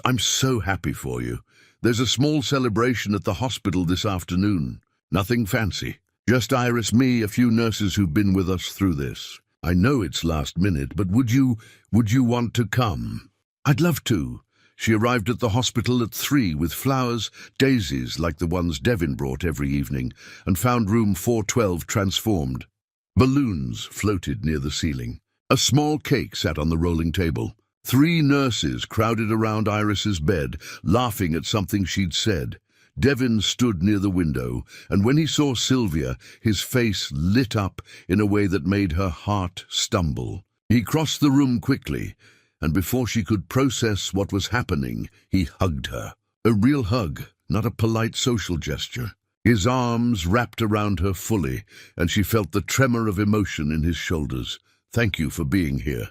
I'm so happy for you. There's a small celebration at the hospital this afternoon. Nothing fancy. Just Iris, me, a few nurses who've been with us through this. I know it's last minute, but would you want to come?" "I'd love to." She arrived at the hospital at 3 with flowers, daisies like the ones Devon brought every evening, and found room 412 transformed. Balloons floated near the ceiling. A small cake sat on the rolling table. 3 nurses crowded around Iris's bed, laughing at something she'd said. Devon stood near the window, and when he saw Sylvia, his face lit up in a way that made her heart stumble. He crossed the room quickly, and before she could process what was happening, he hugged her. A real hug, not a polite social gesture. His arms wrapped around her fully, and she felt the tremor of emotion in his shoulders. "Thank you for being here,"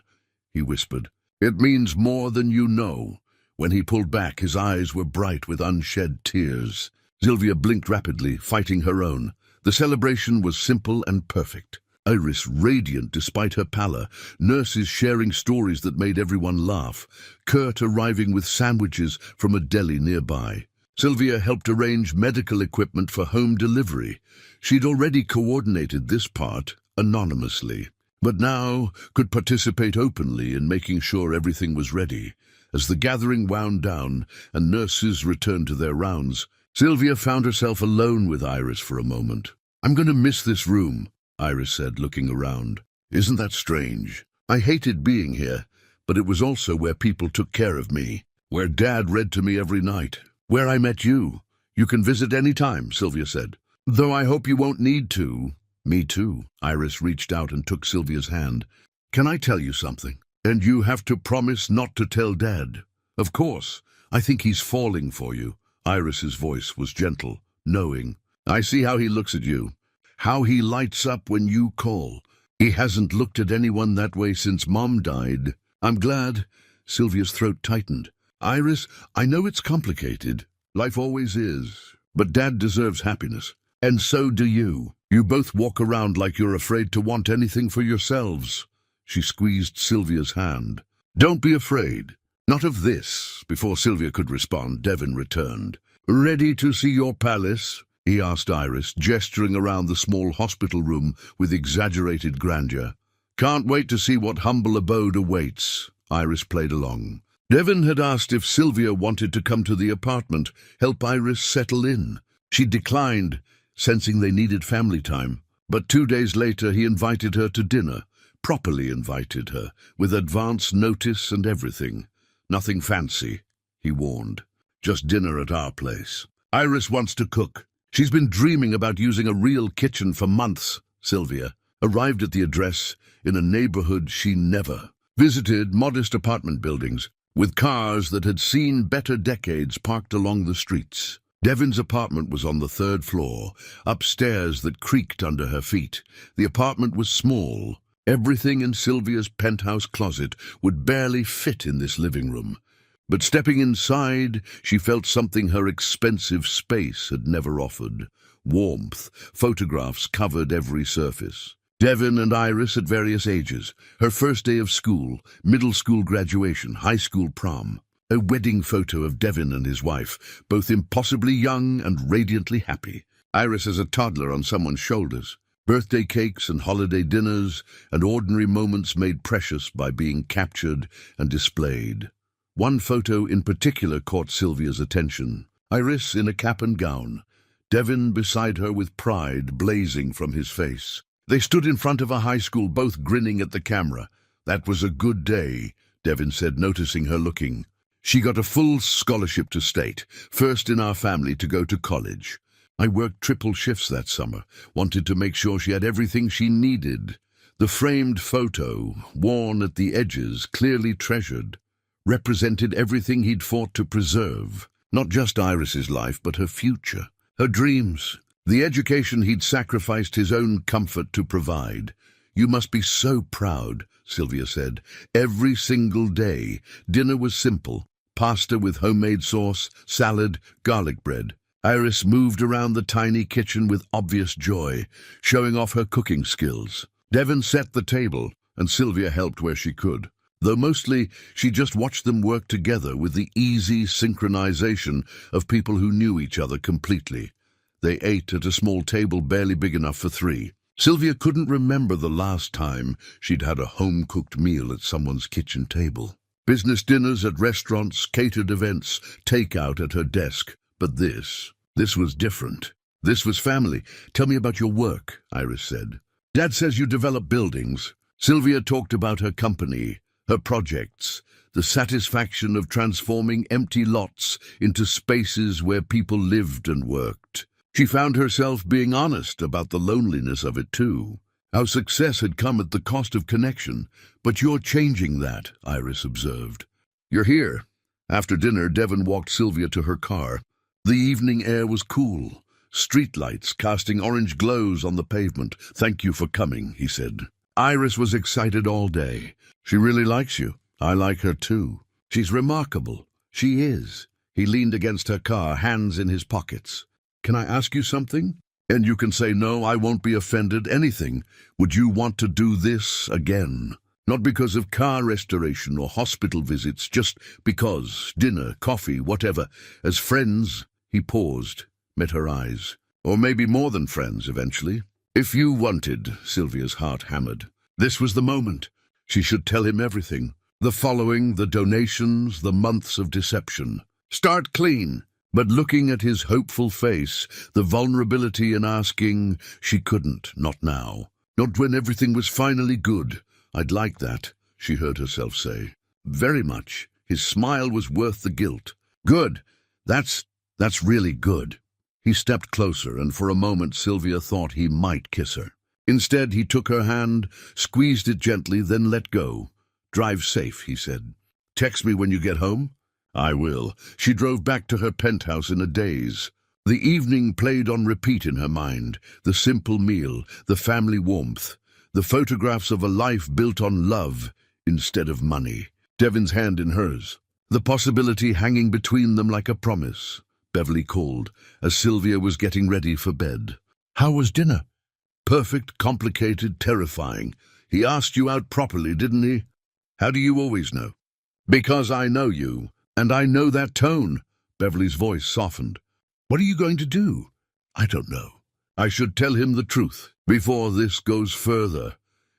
he whispered. "It means more than you know." When he pulled back, his eyes were bright with unshed tears. Sylvia blinked rapidly, fighting her own. The celebration was simple and perfect. Iris radiant despite her pallor, nurses sharing stories that made everyone laugh, Kurt arriving with sandwiches from a deli nearby. Sylvia helped arrange medical equipment for home delivery. She'd already coordinated this part anonymously, but now could participate openly in making sure everything was ready. As the gathering wound down and nurses returned to their rounds, Sylvia found herself alone with Iris for a moment. "I'm going to miss this room," Iris said, looking around. "Isn't that strange? I hated being here, but it was also where people took care of me, where Dad read to me every night, where I met you. You can visit any time," Sylvia said. "Though I hope you won't need to." "Me too." Iris reached out and took Sylvia's hand. "Can I tell you something? And you have to promise not to tell Dad." "Of course. I think he's falling for you." Iris's voice was gentle, knowing. "I see how he looks at you. How he lights up when you call. He hasn't looked at anyone that way since Mom died." "I'm glad." Sylvia's throat tightened. Iris, I know it's complicated. Life always is. But Dad deserves happiness. And so do you. You both walk around like you're afraid to want anything for yourselves. She squeezed Sylvia's hand. Don't be afraid. Not of this. Before Sylvia could respond, Devon returned. Ready to see your palace? He asked Iris, gesturing around the small hospital room with exaggerated grandeur. Can't wait to see what humble abode awaits. Iris played along. Devon had asked if Sylvia wanted to come to the apartment, help Iris settle in. She declined, sensing they needed family time. But 2 days later he invited her to dinner, properly invited her, with advance notice and everything. Nothing fancy, he warned. Just dinner at our place. Iris wants to cook. She's been dreaming about using a real kitchen for months. Sylvia arrived at the address in a neighborhood she never visited, modest apartment buildings, with cars that had seen better decades parked along the streets. Devon's apartment was on the 3rd floor, upstairs that creaked under her feet. The apartment was small. Everything in Sylvia's penthouse closet would barely fit in this living room. But stepping inside, she felt something her expensive space had never offered. Warmth. Photographs covered every surface. Devon and Iris at various ages. Her first day of school, middle school graduation, high school prom. A wedding photo of Devon and his wife, both impossibly young and radiantly happy. Iris as a toddler on someone's shoulders. Birthday cakes and holiday dinners, and ordinary moments made precious by being captured and displayed. One photo in particular caught Sylvia's attention. Iris in a cap and gown. Devon beside her with pride blazing from his face. They stood in front of a high school, both grinning at the camera. That was a good day, Devon said, noticing her looking. She got a full scholarship to state, first in our family to go to college. I worked triple shifts that summer, wanted to make sure she had everything she needed. The framed photo, worn at the edges, clearly treasured, represented everything he'd fought to preserve. Not just Iris's life, but her future, her dreams, the education he'd sacrificed his own comfort to provide. You must be so proud, Sylvia said. Every single day, dinner was simple. Pasta with homemade sauce, salad, garlic bread. Iris moved around the tiny kitchen with obvious joy, showing off her cooking skills. Devon set the table, and Sylvia helped where she could. Though mostly she just watched them work together with the easy synchronization of people who knew each other completely. They ate at a small table barely big enough for 3. Sylvia couldn't remember the last time she'd had a home-cooked meal at someone's kitchen table. Business dinners at restaurants, catered events, takeout at her desk. But this was different. This was family. Tell me about your work, Iris said. Dad says you develop buildings. Sylvia talked about her company, her projects, the satisfaction of transforming empty lots into spaces where people lived and worked. She found herself being honest about the loneliness of it too. How success had come at the cost of connection. But you're changing that, Iris observed. You're here. After dinner, Devon walked Sylvia to her car. The evening air was cool. Streetlights casting orange glows on the pavement. Thank you for coming, he said. Iris was excited all day. She really likes you. I like her too. She's remarkable. She is. He leaned against her car, hands in his pockets. Can I ask you something? And you can say no, I won't be offended, anything. Would you want to do this again? Not because of car restoration or hospital visits, just because, dinner, coffee, whatever. As friends, he paused, met her eyes. Or maybe more than friends, eventually. If you wanted, Sylvia's heart hammered. This was the moment. She should tell him everything. The following, the donations, the months of deception. Start clean. But looking at his hopeful face, the vulnerability in asking, she couldn't, not now. Not when everything was finally good. I'd like that, she heard herself say. Very much. His smile was worth the guilt. Good. That's really good. He stepped closer, and for a moment Sylvia thought he might kiss her. Instead, he took her hand, squeezed it gently, then let go. Drive safe, he said. Text me when you get home? I will. She drove back to her penthouse in a daze. The evening played on repeat in her mind. The simple meal, the family warmth, the photographs of a life built on love instead of money. Devon's hand in hers. the possibility hanging between them like a promise. Beverly called, as Sylvia was getting ready for bed. "How was dinner?" "Perfect, complicated, terrifying. He asked you out properly, didn't he?" "How do you always know?" "Because I know you, and I know that tone." Beverly's voice softened. "What are you going to do?" "I don't know. I should tell him the truth before this goes further."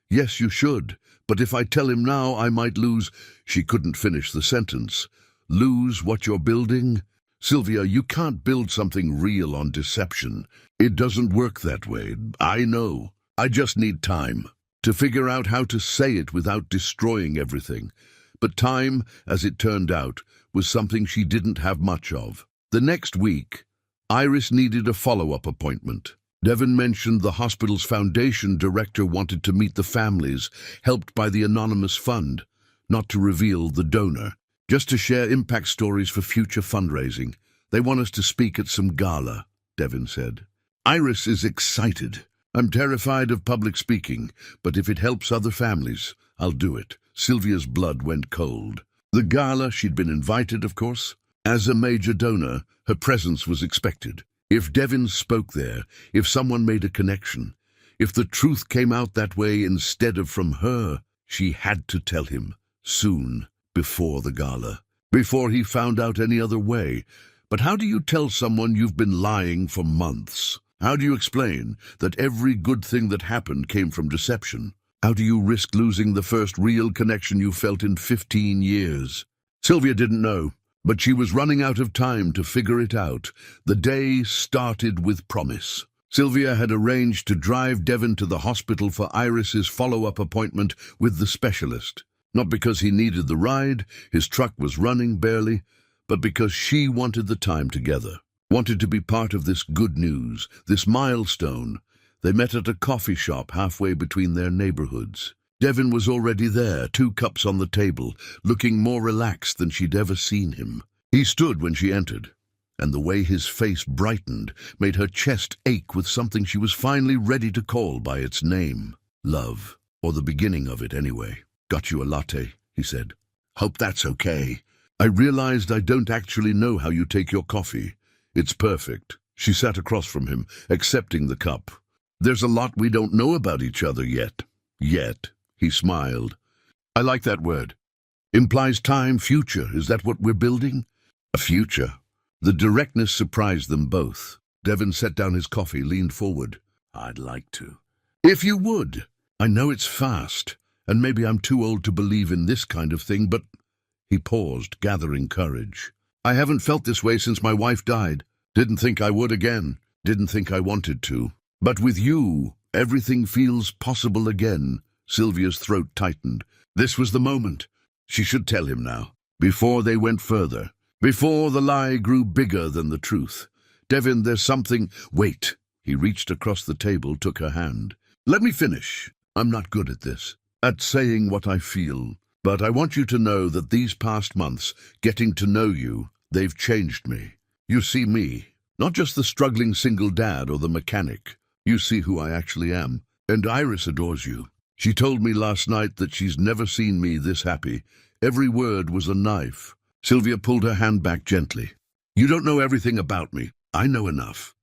"Yes, you should. But if I tell him now, I might lose—" She couldn't finish the sentence. "Lose what you're building?" "Sylvia, you can't build something real on deception. It doesn't work that way. I know. I just need time to figure out how to say it without destroying everything." But time, as it turned out, was something she didn't have much of. The next week, Iris needed a follow-up appointment. Devon mentioned the hospital's foundation director wanted to meet the families, helped by the anonymous fund, not to reveal the donor, just to share impact stories for future fundraising. "They want us to speak at some gala," Devon said. Iris is excited. "I'm terrified of public speaking, but if it helps other families, I'll do it." Sylvia's blood went cold. The gala, she'd been invited, of course. As a major donor, her presence was expected. If Devon spoke there, if someone made a connection, if the truth came out that way instead of from her, she had to tell him, soon, before the gala, before he found out any other way. But how do you tell someone you've been lying for months? How do you explain that every good thing that happened came from deception? How do you risk losing the first real connection you felt in 15 years? Sylvia didn't know, but she was running out of time to figure it out. The day started with promise. Sylvia had arranged to drive Devon to the hospital for Iris's follow-up appointment with the specialist. Not because he needed the ride, his truck was running barely, but because she wanted the time together, wanted to be part of this good news, this milestone. They met at a coffee shop halfway between their neighborhoods. Devon was already there, 2 cups on the table, looking more relaxed than she'd ever seen him. He stood when she entered, and the way his face brightened made her chest ache with something she was finally ready to call by its name. Love, or the beginning of it anyway. "Got you a latte," he said. "Hope that's okay. I realized I don't actually know how you take your coffee. It's perfect." She sat across from him, accepting the cup. "There's a lot we don't know about each other yet." "Yet," he smiled. "I like that word. Implies time, future. Is that what we're building?" "A future." The directness surprised them both. Devon set down his coffee, leaned forward. "I'd like to." "If you would. I know it's fast, and maybe I'm too old to believe in this kind of thing, but—" He paused, gathering courage. "I haven't felt this way since my wife died. Didn't think I would again. Didn't think I wanted to. But with you, everything feels possible again." Sylvia's throat tightened. This was the moment. She should tell him now, before they went further, before the lie grew bigger than the truth. "Devon, there's something—" "Wait." He reached across the table, took her hand. "Let me finish. I'm not good at this, at saying what I feel. But I want you to know that these past months, getting to know you, they've changed me. You see me, not just the struggling single dad or the mechanic. You see who I actually am. And Iris adores you. She told me last night that she's never seen me this happy. Every word was a knife." Sylvia pulled her hand back gently. "You don't know everything about me. I know enough.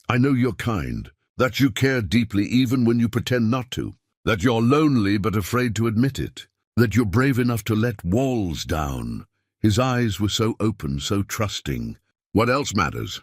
I know you're kind, that you care deeply even when you pretend not to, that you're lonely but afraid to admit it, that you're brave enough to let walls down." His eyes were so open, so trusting. "What else matters?"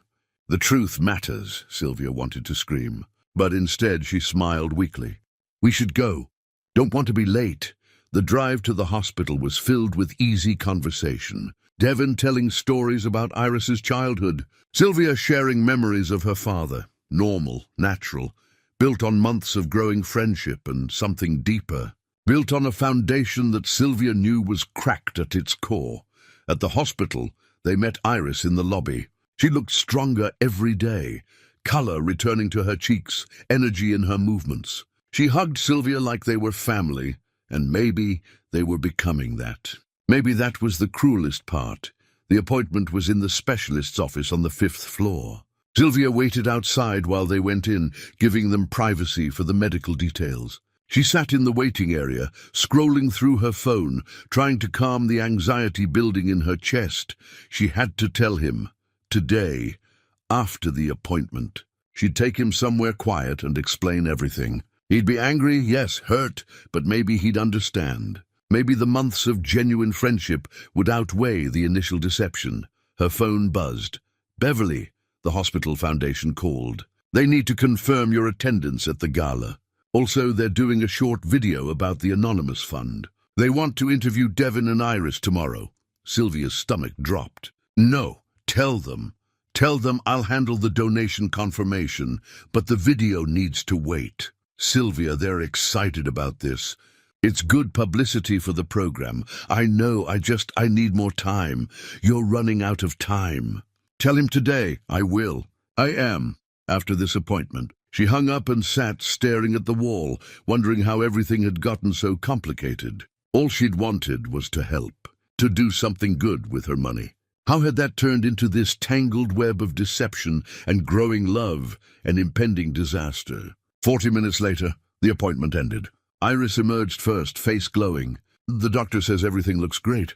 "The truth matters," Sylvia wanted to scream, but instead she smiled weakly. "We should go. Don't want to be late." The drive to the hospital was filled with easy conversation. Devon telling stories about Iris's childhood. Sylvia sharing memories of her father. Normal, natural, built on months of growing friendship and something deeper. Built on a foundation that Sylvia knew was cracked at its core. At the hospital, they met Iris in the lobby. She looked stronger every day, color returning to her cheeks, energy in her movements. She hugged Sylvia like they were family, and maybe they were becoming that. Maybe that was the cruelest part. The appointment was in the specialist's office on the 5th floor. Sylvia waited outside while they went in, giving them privacy for the medical details. She sat in the waiting area, scrolling through her phone, trying to calm the anxiety building in her chest. She had to tell him, today, after the appointment. She'd take him somewhere quiet and explain everything. He'd be angry, yes, hurt, but maybe he'd understand. Maybe the months of genuine friendship would outweigh the initial deception. Her phone buzzed. Beverly, the hospital foundation called. They need to confirm your attendance at the gala. Also, they're doing a short video about the Anonymous Fund. They want to interview Devin and Iris tomorrow. Sylvia's stomach dropped. No, tell them. Tell them I'll handle the donation confirmation, but the video needs to wait. Sylvia, they're excited about this. It's good publicity for the program. I know, I need more time. You're running out of time. Tell him today. I will. I am. After this appointment, she hung up and sat staring at the wall, wondering how everything had gotten so complicated. All she'd wanted was to help, to do something good with her money. How had that turned into this tangled web of deception and growing love and impending disaster? 40 minutes later, the appointment ended. Iris emerged first, face glowing. The doctor says everything looks great.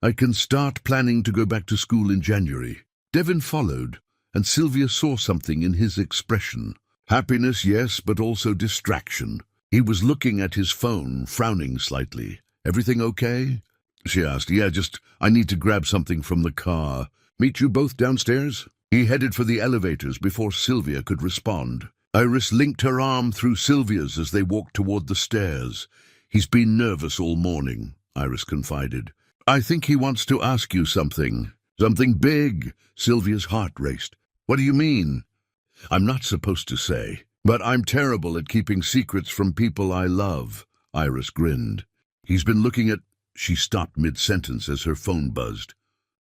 I can start planning to go back to school in January. Devin followed, and Sylvia saw something in his expression. Happiness, yes, but also distraction. He was looking at his phone, frowning slightly. Everything okay? She asked. Yeah, I need to grab something from the car. Meet you both downstairs? He headed for the elevators before Sylvia could respond. Iris linked her arm through Sylvia's as they walked toward the stairs. He's been nervous all morning, Iris confided. I think he wants to ask you something. Something big. Sylvia's heart raced. What do you mean? I'm not supposed to say, but I'm terrible at keeping secrets from people I love. Iris grinned. He's been looking at... She stopped mid-sentence as her phone buzzed.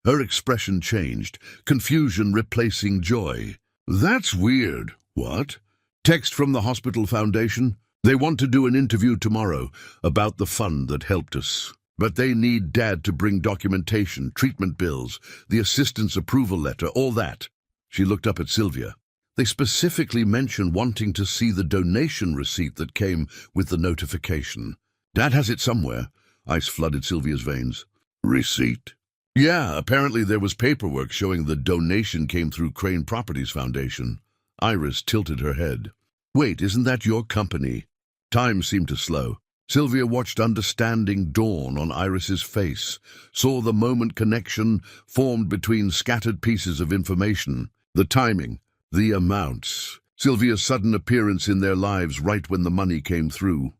Her expression changed, confusion replacing joy. That's weird. What? Text from the hospital foundation. They want to do an interview tomorrow about the fund that helped us. But they need Dad to bring documentation, treatment bills, the assistant's approval letter, all that. She looked up at Sylvia. They specifically mentioned wanting to see the donation receipt that came with the notification. Dad has it somewhere. Ice flooded Sylvia's veins. Receipt? Yeah, apparently there was paperwork showing the donation came through Crane Properties Foundation. Iris tilted her head. Wait, isn't that your company? Time seemed to slow. Sylvia watched understanding dawn on Iris's face, saw the moment connection formed between scattered pieces of information, the timing, the amounts, Sylvia's sudden appearance in their lives right when the money came through.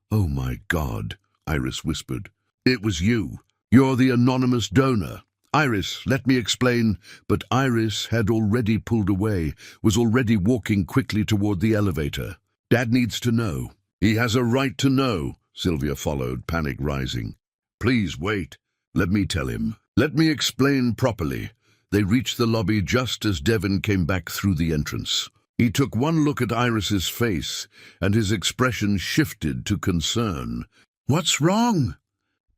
Oh my God, Iris whispered. It was you. You're the anonymous donor. Iris, let me explain. But Iris had already pulled away, was already walking quickly toward the elevator. Dad needs to know. He has a right to know, Sylvia followed, panic rising. Please wait. Let me tell him. Let me explain properly. They reached the lobby just as Devin came back through the entrance. He took one look at Iris's face, and his expression shifted to concern. What's wrong?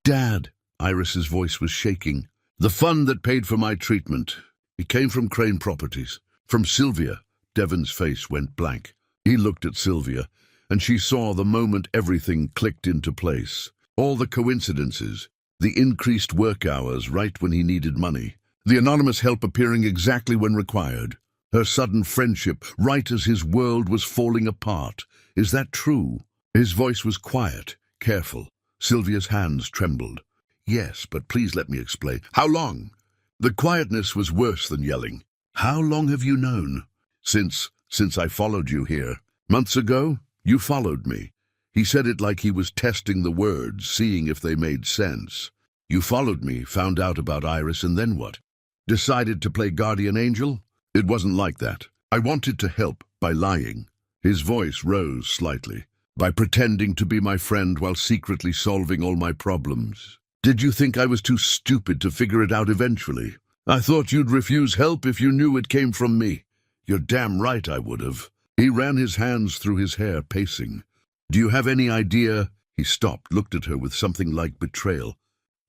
Dad, Iris's voice was shaking. The fund that paid for my treatment. It came from Crane Properties. From Sylvia. Devin's face went blank. He looked at Sylvia, and she saw the moment everything clicked into place. All the coincidences, the increased work hours right when he needed money, the anonymous help appearing exactly when required, her sudden friendship right as his world was falling apart. Is that true? His voice was quiet, careful. Sylvia's hands trembled. Yes, but please let me explain. How long? The quietness was worse than yelling. How long have you known? Since I followed you here. Months ago, you followed me. He said it like he was testing the words, seeing if they made sense. You followed me, found out about Iris, and then what? Decided to play guardian angel? It wasn't like that. I wanted to help by lying. His voice rose slightly. By pretending to be my friend while secretly solving all my problems. Did you think I was too stupid to figure it out eventually? I thought you'd refuse help if you knew it came from me. You're damn right I would have. He ran his hands through his hair, pacing. Do you have any idea? He stopped, looked at her with something like betrayal.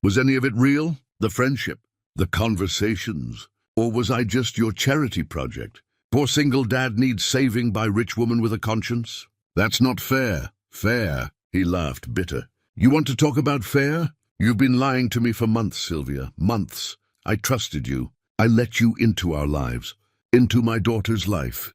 Was any of it real? The friendship? The conversations? Or was I just your charity project? Poor single dad needs saving by rich woman with a conscience? That's not fair. Fair, He laughed, bitter. You want to talk about fair? You've been lying to me for months, Sylvia. Months. I trusted you. I let you into our lives. Into my daughter's life.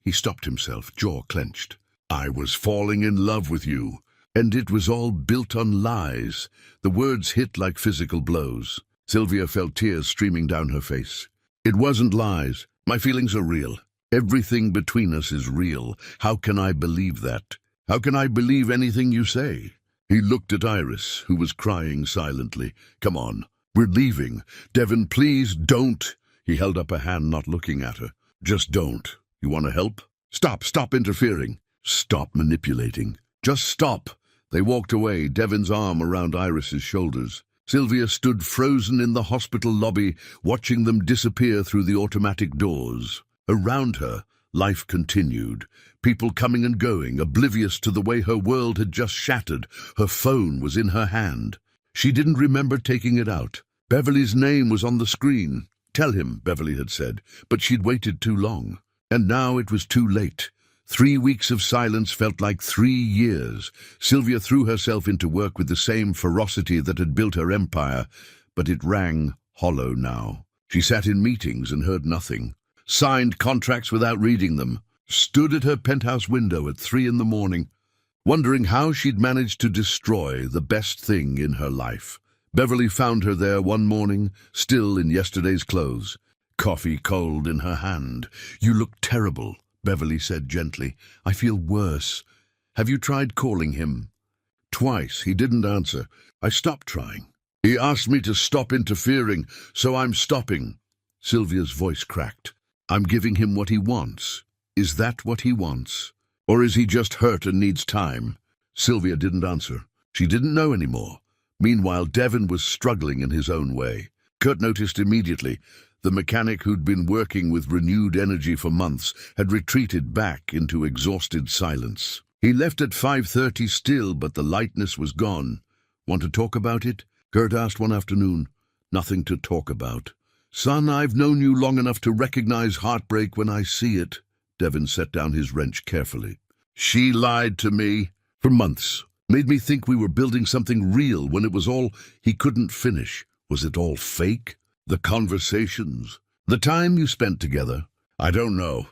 He stopped himself, jaw clenched. I was falling in love with you. And it was all built on lies. The words hit like physical blows. Sylvia felt tears streaming down her face. It wasn't lies. My feelings are real. Everything between us is real. How can I believe that? How can I believe anything you say? He looked at Iris, who was crying silently. Come on, we're leaving. Devon, please don't. He held up a hand, not looking at her. Just don't. You want to help? Stop interfering. Stop manipulating. Just stop. They walked away, Devon's arm around Iris's shoulders. Sylvia stood frozen in the hospital lobby, watching them disappear through the automatic doors. Around her, life continued. People coming and going, oblivious to the way her world had just shattered. Her phone was in her hand. She didn't remember taking it out. Beverly's name was on the screen. Tell him, Beverly had said, but she'd waited too long. And now it was too late. 3 weeks of silence felt like 3 years. Sylvia threw herself into work with the same ferocity that had built her empire, but it rang hollow now. She sat in meetings and heard nothing, signed contracts without reading them, stood at her penthouse window at 3 in the morning, wondering how she'd managed to destroy the best thing in her life. Beverly found her there one morning, still in yesterday's clothes, coffee cold in her hand. You look terrible, Beverly said gently. I feel worse. Have you tried calling him? Twice. He didn't answer. I stopped trying. He asked me to stop interfering, so I'm stopping. Sylvia's voice cracked. I'm giving him what he wants. Is that what he wants? Or is he just hurt and needs time? Sylvia didn't answer. She didn't know anymore. Meanwhile, Devon was struggling in his own way. Kurt noticed immediately. The mechanic who'd been working with renewed energy for months had retreated back into exhausted silence. He left at 5:30 still, but the lightness was gone. Want to talk about it? Kurt asked one afternoon. Nothing to talk about. Son, I've known you long enough to recognize heartbreak when I see it. Devon set down his wrench carefully. She lied to me for months. Made me think we were building something real when it was all he couldn't finish. Was it all fake? The conversations, the time you spent together, I don't know.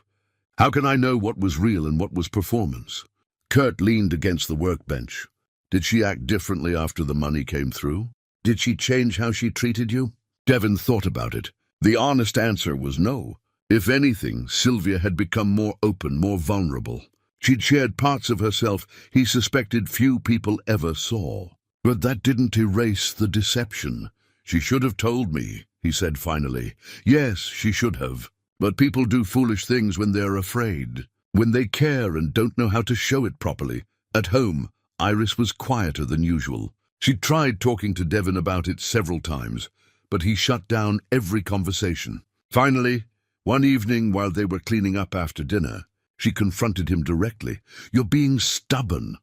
How can I know what was real and what was performance? Kurt leaned against the workbench. Did she act differently after the money came through? Did she change how she treated you? Devon thought about it. The honest answer was no. If anything, Sylvia had become more open, more vulnerable. She'd shared parts of herself he suspected few people ever saw. But that didn't erase the deception. She should have told me, he said finally. Yes, she should have. But people do foolish things when they're afraid, when they care and don't know how to show it properly. At home, Iris was quieter than usual. She tried talking to Devon about it several times, but he shut down every conversation. Finally, one evening while they were cleaning up after dinner, she confronted him directly. You're being stubborn.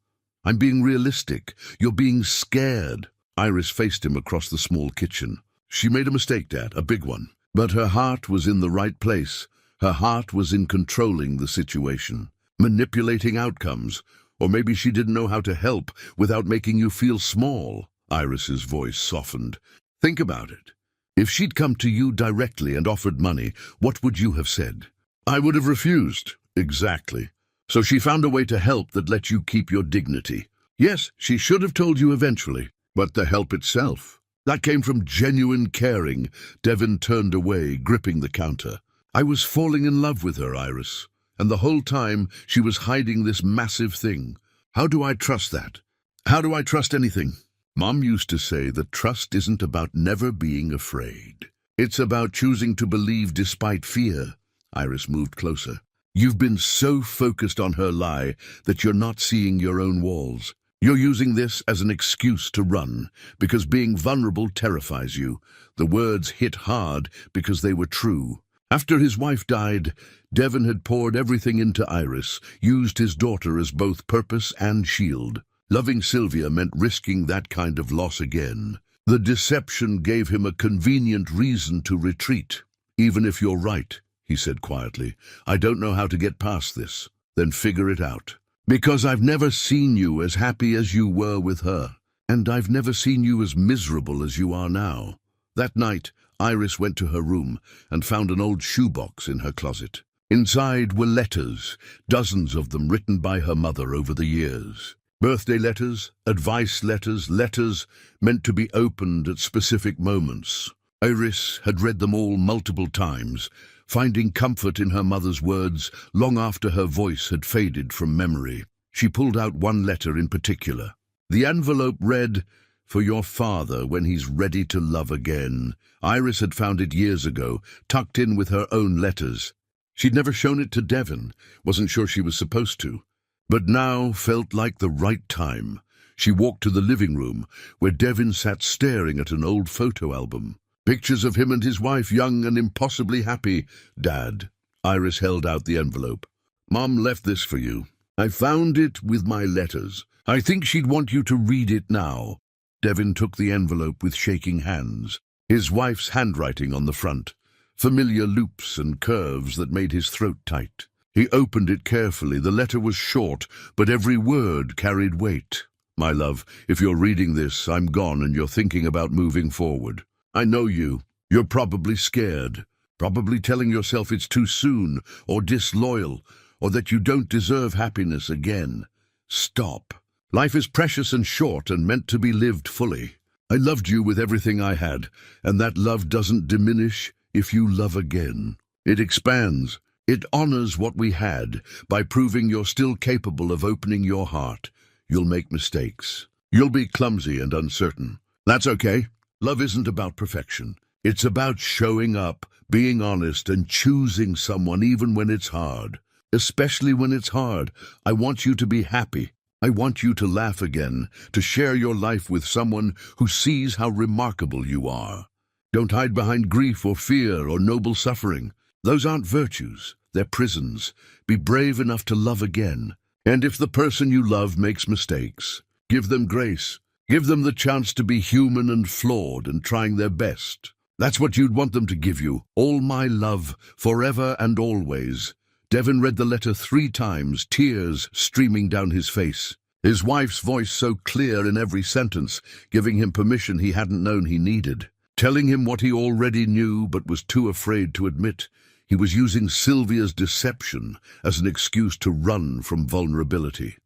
I'm being realistic. You're being scared. Iris faced him across the small kitchen. She made a mistake, Dad, a big one. But her heart was in the right place. Her heart was in controlling the situation, manipulating outcomes. Or maybe she didn't know how to help without making you feel small. Iris's voice softened. Think about it. If she'd come to you directly and offered money, what would you have said? I would have refused. Exactly. So she found a way to help that let you keep your dignity. Yes, she should have told you eventually. But the help itself, that came from genuine caring. Devon turned away, gripping the counter. I was falling in love with her, Iris. And the whole time she was hiding this massive thing. How do I trust that? How do I trust anything? Mom used to say that trust isn't about never being afraid. It's about choosing to believe despite fear. Iris moved closer. You've been so focused on her lie that you're not seeing your own walls. You're using this as an excuse to run, because being vulnerable terrifies you. The words hit hard because they were true. After his wife died, Devon had poured everything into Iris, used his daughter as both purpose and shield. Loving Sylvia meant risking that kind of loss again. The deception gave him a convenient reason to retreat. Even if you're right, he said quietly, I don't know how to get past this. Then figure it out. Because I've never seen you as happy as you were with her, and I've never seen you as miserable as you are now." That night, Iris went to her room and found an old shoebox in her closet. Inside were letters, dozens of them written by her mother over the years. Birthday letters, advice letters, letters meant to be opened at specific moments. Iris had read them all multiple times, finding comfort in her mother's words long after her voice had faded from memory. She pulled out one letter in particular. The envelope read, "For your father when he's ready to love again." Iris had found it years ago, tucked in with her own letters. She'd never shown it to Devon, wasn't sure she was supposed to. But now felt like the right time. She walked to the living room, where Devon sat staring at an old photo album. Pictures of him and his wife, young and impossibly happy. "Dad." Iris held out the envelope. "Mom left this for you. I found it with my letters. I think she'd want you to read it now." Devon took the envelope with shaking hands, his wife's handwriting on the front, familiar loops and curves that made his throat tight. He opened it carefully. The letter was short, but every word carried weight. "My love, if you're reading this, I'm gone and you're thinking about moving forward. I know you. You're probably scared, probably telling yourself it's too soon, or disloyal, or that you don't deserve happiness again. Stop. Life is precious and short and meant to be lived fully. I loved you with everything I had, and that love doesn't diminish if you love again. It expands. It honors what we had by proving you're still capable of opening your heart. You'll make mistakes. You'll be clumsy and uncertain. That's okay. Love isn't about perfection. It's about showing up, being honest, and choosing someone even when it's hard. Especially when it's hard. I want you to be happy. I want you to laugh again, to share your life with someone who sees how remarkable you are. Don't hide behind grief or fear or noble suffering. Those aren't virtues. They're prisons. Be brave enough to love again. And if the person you love makes mistakes, give them grace. Give them the chance to be human and flawed and trying their best. That's what you'd want them to give you. All my love, forever and always. Devon read the letter 3 times, tears streaming down his face. His wife's voice so clear in every sentence, giving him permission he hadn't known he needed. Telling him what he already knew but was too afraid to admit. He was using Sylvia's deception as an excuse to run from vulnerability.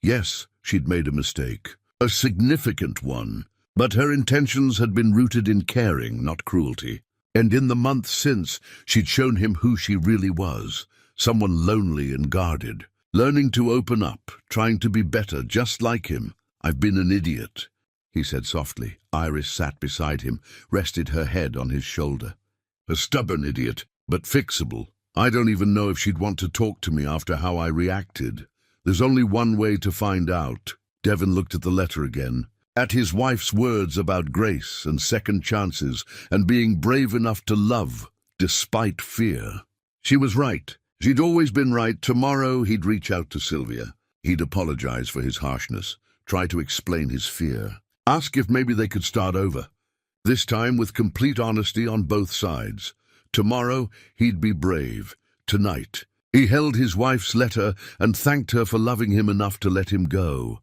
Yes, she'd made a mistake. A significant one, but her intentions had been rooted in caring, not cruelty. And in the months since, she'd shown him who she really was, someone lonely and guarded, learning to open up, trying to be better, just like him. "I've been an idiot," he said softly. Iris sat beside him, rested her head on his shoulder. "A stubborn idiot, but fixable. I don't even know if she'd want to talk to me after how I reacted. There's only one way to find out." Devon looked at the letter again, at his wife's words about grace and second chances and being brave enough to love despite fear. She was right. She'd always been right. Tomorrow he'd reach out to Sylvia. He'd apologize for his harshness, try to explain his fear, ask if maybe they could start over, this time with complete honesty on both sides. Tomorrow he'd be brave. Tonight he held his wife's letter and thanked her for loving him enough to let him go.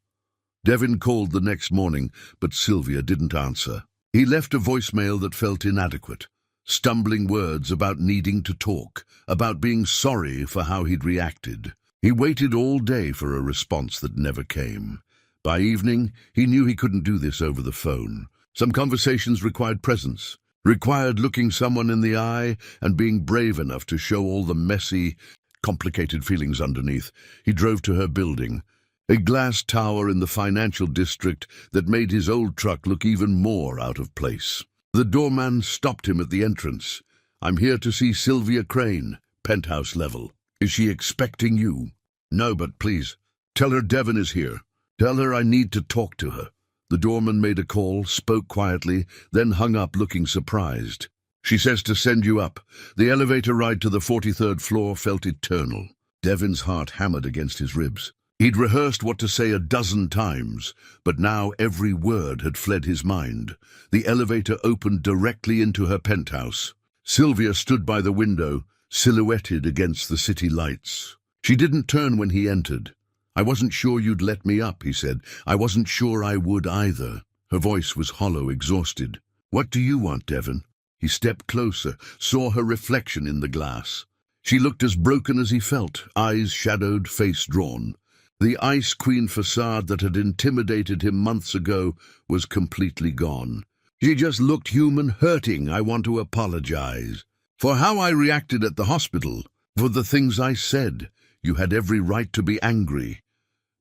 Devon called the next morning, but Sylvia didn't answer. He left a voicemail that felt inadequate, stumbling words about needing to talk, about being sorry for how he'd reacted. He waited all day for a response that never came. By evening, he knew he couldn't do this over the phone. Some conversations required presence, required looking someone in the eye and being brave enough to show all the messy, complicated feelings underneath. He drove to her building, a glass tower in the financial district that made his old truck look even more out of place. The doorman stopped him at the entrance. "I'm here to see Sylvia Crane, penthouse level. Is she expecting you?" "No, but please, tell her Devon is here. Tell her I need to talk to her." The doorman made a call, spoke quietly, then hung up looking surprised. "She says to send you up." The elevator ride to the 43rd floor felt eternal. Devon's heart hammered against his ribs. He'd rehearsed what to say a dozen times, but now every word had fled his mind. The elevator opened directly into her penthouse. Sylvia stood by the window, silhouetted against the city lights. She didn't turn when he entered. I wasn't sure you'd let me up, he said. I wasn't sure I would either. Her voice was hollow, exhausted. What do you want, Devon? He stepped closer, saw her reflection in the glass. She looked as broken as he felt, eyes shadowed, face drawn. The Ice Queen facade that had intimidated him months ago was completely gone. She just looked human, hurting. I want to apologize. For how I reacted at the hospital, for the things I said. You had every right to be angry.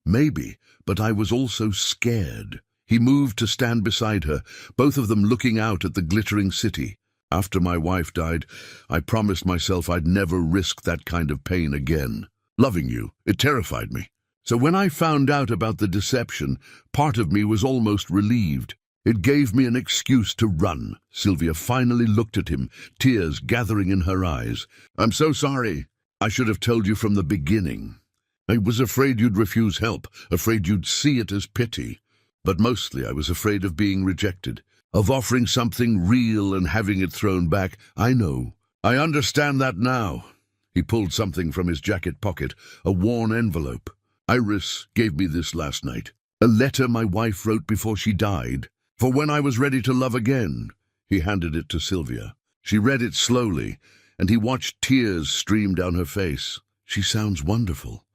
Maybe, but I was also scared. He moved to stand beside her, both of them looking out at the glittering city. After my wife died, I promised myself I'd never risk that kind of pain again. Loving you, it terrified me. So when I found out about the deception, part of me was almost relieved. It gave me an excuse to run. Sylvia finally looked at him, tears gathering in her eyes. I'm so sorry. I should have told you from the beginning. I was afraid you'd refuse help, afraid you'd see it as pity. But mostly I was afraid of being rejected, of offering something real and having it thrown back. I know. I understand that now. He pulled something from his jacket pocket, a worn envelope. Iris gave me this last night. A letter my wife wrote before she died. For when I was ready to love again. He handed it to Sylvia. She read it slowly, and he watched tears stream down her face. She sounds wonderful,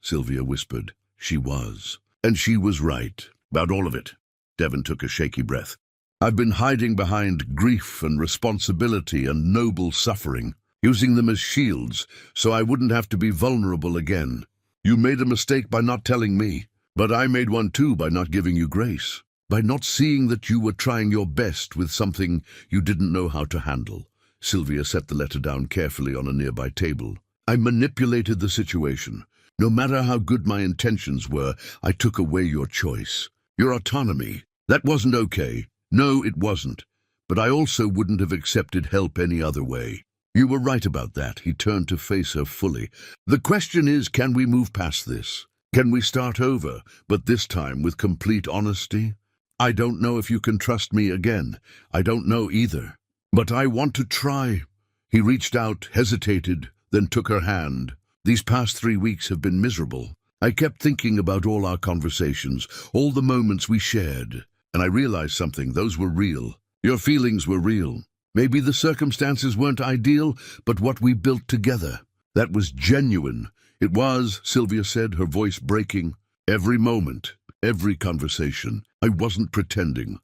Sylvia whispered. She was. And she was right. About all of it. Devon took a shaky breath. I've been hiding behind grief and responsibility and noble suffering, using them as shields so I wouldn't have to be vulnerable again. You made a mistake by not telling me, but I made one too by not giving you grace, by not seeing that you were trying your best with something you didn't know how to handle. Sylvia set the letter down carefully on a nearby table. I manipulated the situation. No matter how good my intentions were, I took away your choice, your autonomy. That wasn't okay. No, it wasn't. But I also wouldn't have accepted help any other way. You were right about that. He turned to face her fully. The question is, can we move past this? Can we start over, but this time with complete honesty? I don't know if you can trust me again. I don't know either. But I want to try. He reached out, hesitated, then took her hand. These past 3 weeks have been miserable. I kept thinking about all our conversations, all the moments we shared. And I realized something. Those were real. Your feelings were real. Maybe the circumstances weren't ideal, but what we built together, that was genuine. It was, Sylvia said, her voice breaking. Every moment, every conversation. I wasn't pretending.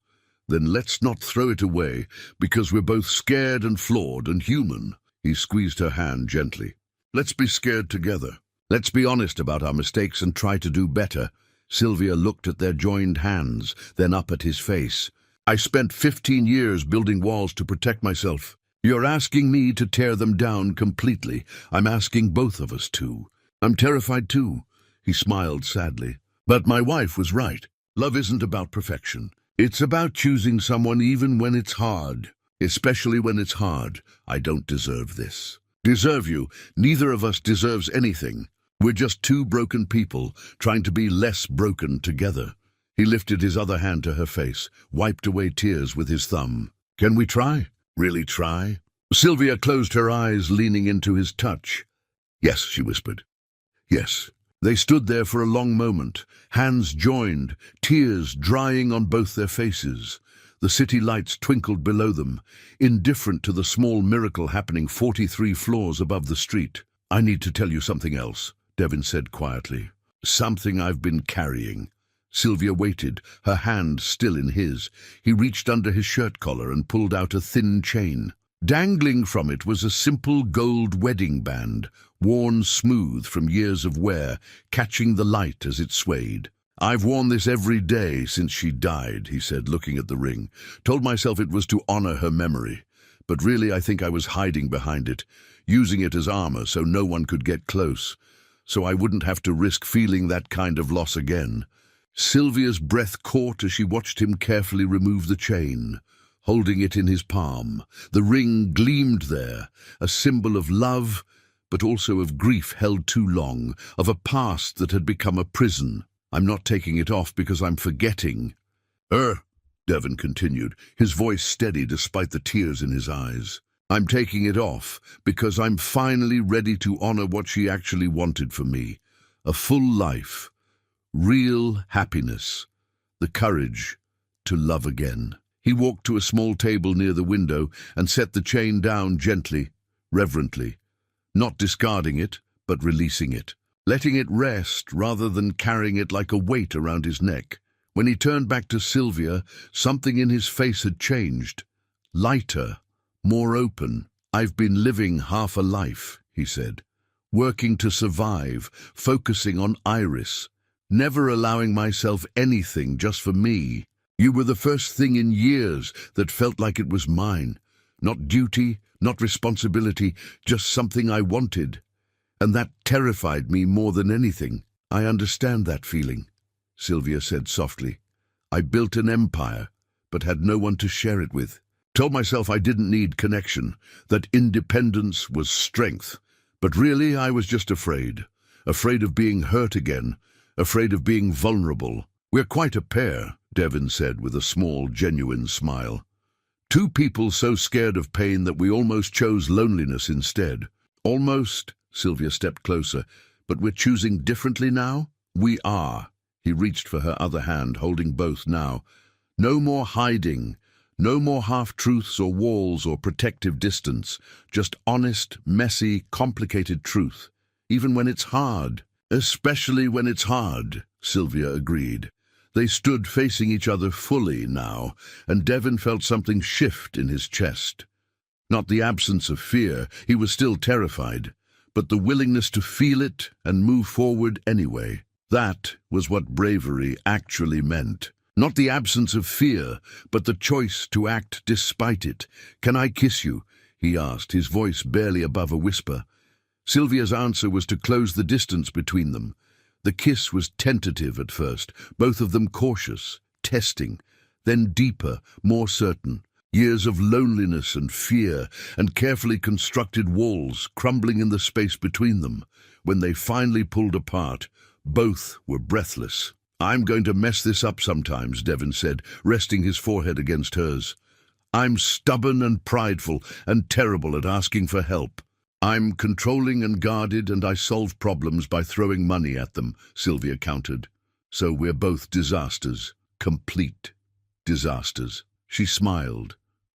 Then let's not throw it away, because we're both scared and flawed and human. He squeezed her hand gently. Let's be scared together. Let's be honest about our mistakes and try to do better. Sylvia looked at their joined hands, then up at his face. I spent 15 years building walls to protect myself. You're asking me to tear them down completely. I'm asking both of us to. I'm terrified too. He smiled sadly. But my wife was right. Love isn't about perfection. It's about choosing someone even when it's hard. Especially when it's hard. I don't deserve this. Deserve you? Neither of us deserves anything. We're just two broken people trying to be less broken together. He lifted his other hand to her face, wiped away tears with his thumb. Can we try? Really try? Sylvia closed her eyes, leaning into his touch. Yes, she whispered. Yes. They stood there for a long moment, hands joined, tears drying on both their faces. The city lights twinkled below them, indifferent to the small miracle happening 43 floors above the street. I need to tell you something else, Devon said quietly. Something I've been carrying. Sylvia waited, her hand still in his. He reached under his shirt collar and pulled out a thin chain. Dangling from it was a simple gold wedding band, worn smooth from years of wear, catching the light as it swayed. I've worn this every day since she died, he said, looking at the ring. Told myself it was to honor her memory. But really I think I was hiding behind it, using it as armor so no one could get close, so I wouldn't have to risk feeling that kind of loss again. Sylvia's breath caught as she watched him carefully remove the chain, holding it in his palm. The ring gleamed there, a symbol of love, but also of grief held too long, of a past that had become a prison. I'm not taking it off because I'm forgetting. Devon continued, his voice steady despite the tears in his eyes. I'm taking it off because I'm finally ready to honor what she actually wanted for me. A full life. Real happiness. The courage to love again. He walked to a small table near the window and set the chain down gently, reverently, not discarding it, but releasing it, letting it rest rather than carrying it like a weight around his neck. When he turned back to Sylvia, something in his face had changed. Lighter, more open. "I've been living half a life," he said, "working to survive, focusing on Iris, never allowing myself anything just for me. You were the first thing in years that felt like it was mine. Not duty, not responsibility, just something I wanted. And that terrified me more than anything." "I understand that feeling," Sylvia said softly. "I built an empire, but had no one to share it with. Told myself I didn't need connection, that independence was strength. But really I was just afraid. Afraid of being hurt again, afraid of being vulnerable." "We're quite a pair," Devon said with a small, genuine smile. "Two people so scared of pain that we almost chose loneliness instead." "Almost," Sylvia stepped closer. "But we're choosing differently now?" "We are." He reached for her other hand, holding both now. "No more hiding, no more half-truths or walls or protective distance. Just honest, messy, complicated truth. Even when it's hard." "Especially when it's hard," Sylvia agreed. They stood facing each other fully now, and Devon felt something shift in his chest. Not the absence of fear, he was still terrified, but the willingness to feel it and move forward anyway. That was what bravery actually meant. Not the absence of fear, but the choice to act despite it. "Can I kiss you?" he asked, his voice barely above a whisper. Sylvia's answer was to close the distance between them. The kiss was tentative at first, both of them cautious, testing, then deeper, more certain. Years of loneliness and fear and carefully constructed walls crumbling in the space between them. When they finally pulled apart, both were breathless. "I'm going to mess this up sometimes," Devon said, resting his forehead against hers. "I'm stubborn and prideful and terrible at asking for help. I'm controlling and guarded, and I solve problems by throwing money at them," Sylvia countered. "So we're both disasters, complete disasters." She smiled,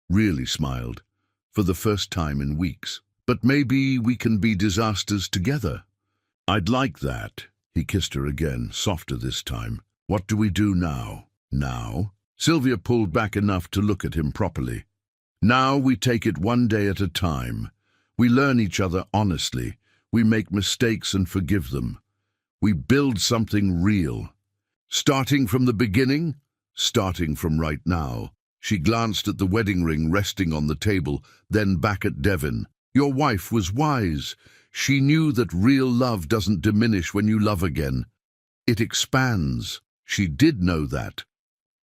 really smiled, for the first time in weeks. "But maybe we can be disasters together." "I'd like that." He kissed her again, softer this time. "What do we do now?" "Now?" Sylvia pulled back enough to look at him properly. "Now we take it one day at a time. We learn each other honestly. We make mistakes and forgive them. We build something real. Starting from the beginning, starting from right now." She glanced at the wedding ring resting on the table, then back at Devon. "Your wife was wise. She knew that real love doesn't diminish when you love again. It expands." She did know that.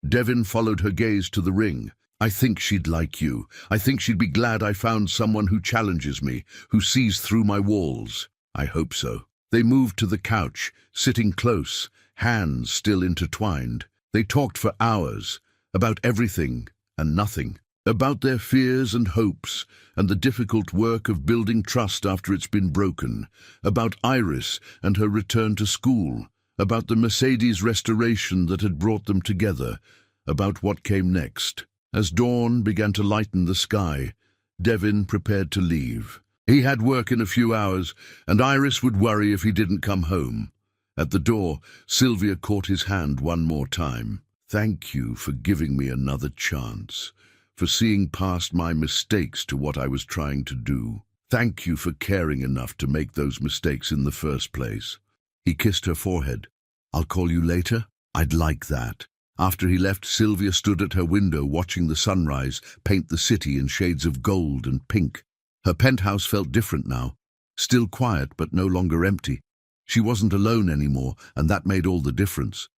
Devon followed her gaze to the ring. "I think she'd like you. I think she'd be glad I found someone who challenges me, who sees through my walls." "I hope so." They moved to the couch, sitting close, hands still intertwined. They talked for hours, about everything and nothing, about their fears and hopes, and the difficult work of building trust after it's been broken, about Iris and her return to school, about the Mercedes restoration that had brought them together, about what came next. As dawn began to lighten the sky, Devon prepared to leave. He had work in a few hours, and Iris would worry if he didn't come home. At the door, Sylvia caught his hand one more time. "Thank you for giving me another chance, for seeing past my mistakes to what I was trying to do. Thank you for caring enough to make those mistakes in the first place." He kissed her forehead. "I'll call you later?" "I'd like that." After he left, Sylvia stood at her window watching the sunrise paint the city in shades of gold and pink. Her penthouse felt different now, still quiet but no longer empty. She wasn't alone anymore, and that made all the difference.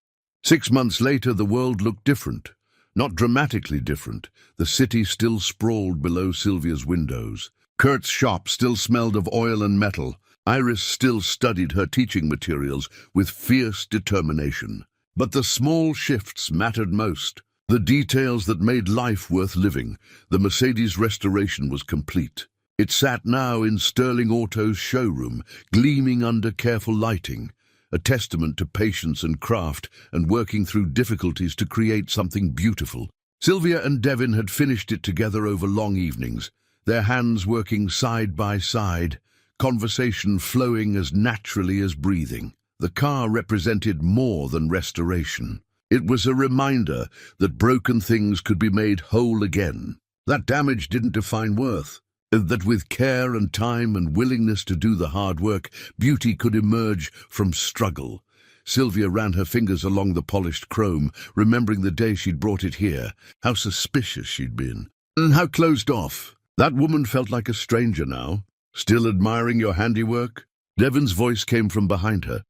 6 months later, the world looked different. Not dramatically different. The city still sprawled below Sylvia's windows. Kurt's shop still smelled of oil and metal. Iris still studied her teaching materials with fierce determination. But the small shifts mattered most. The details that made life worth living. The Mercedes restoration was complete. It sat now in Sterling Auto's showroom, gleaming under careful lighting. a testament to patience and craft and working through difficulties to create something beautiful. Sylvia and Devin had finished it together over long evenings, their hands working side by side, conversation flowing as naturally as breathing. The car represented more than restoration. It was a reminder that broken things could be made whole again. That damage didn't define worth. That with care and time and willingness to do the hard work, beauty could emerge from struggle. Sylvia ran her fingers along the polished chrome, remembering the day she'd brought it here, how suspicious she'd been, and how closed off. That woman felt like a stranger now. Still admiring your handiwork? Devin's voice came from behind her.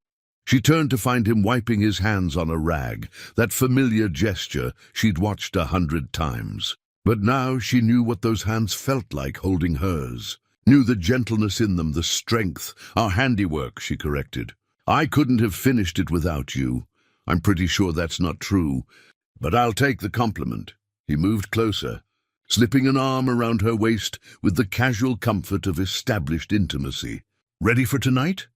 She turned to find him wiping his hands on a rag, that familiar gesture she'd watched 100 times. But now she knew what those hands felt like holding hers, knew the gentleness in them, the strength. Our handiwork, she corrected. I couldn't have finished it without you. I'm pretty sure that's not true, but I'll take the compliment. He moved closer, slipping an arm around her waist with the casual comfort of established intimacy. Ready for tonight?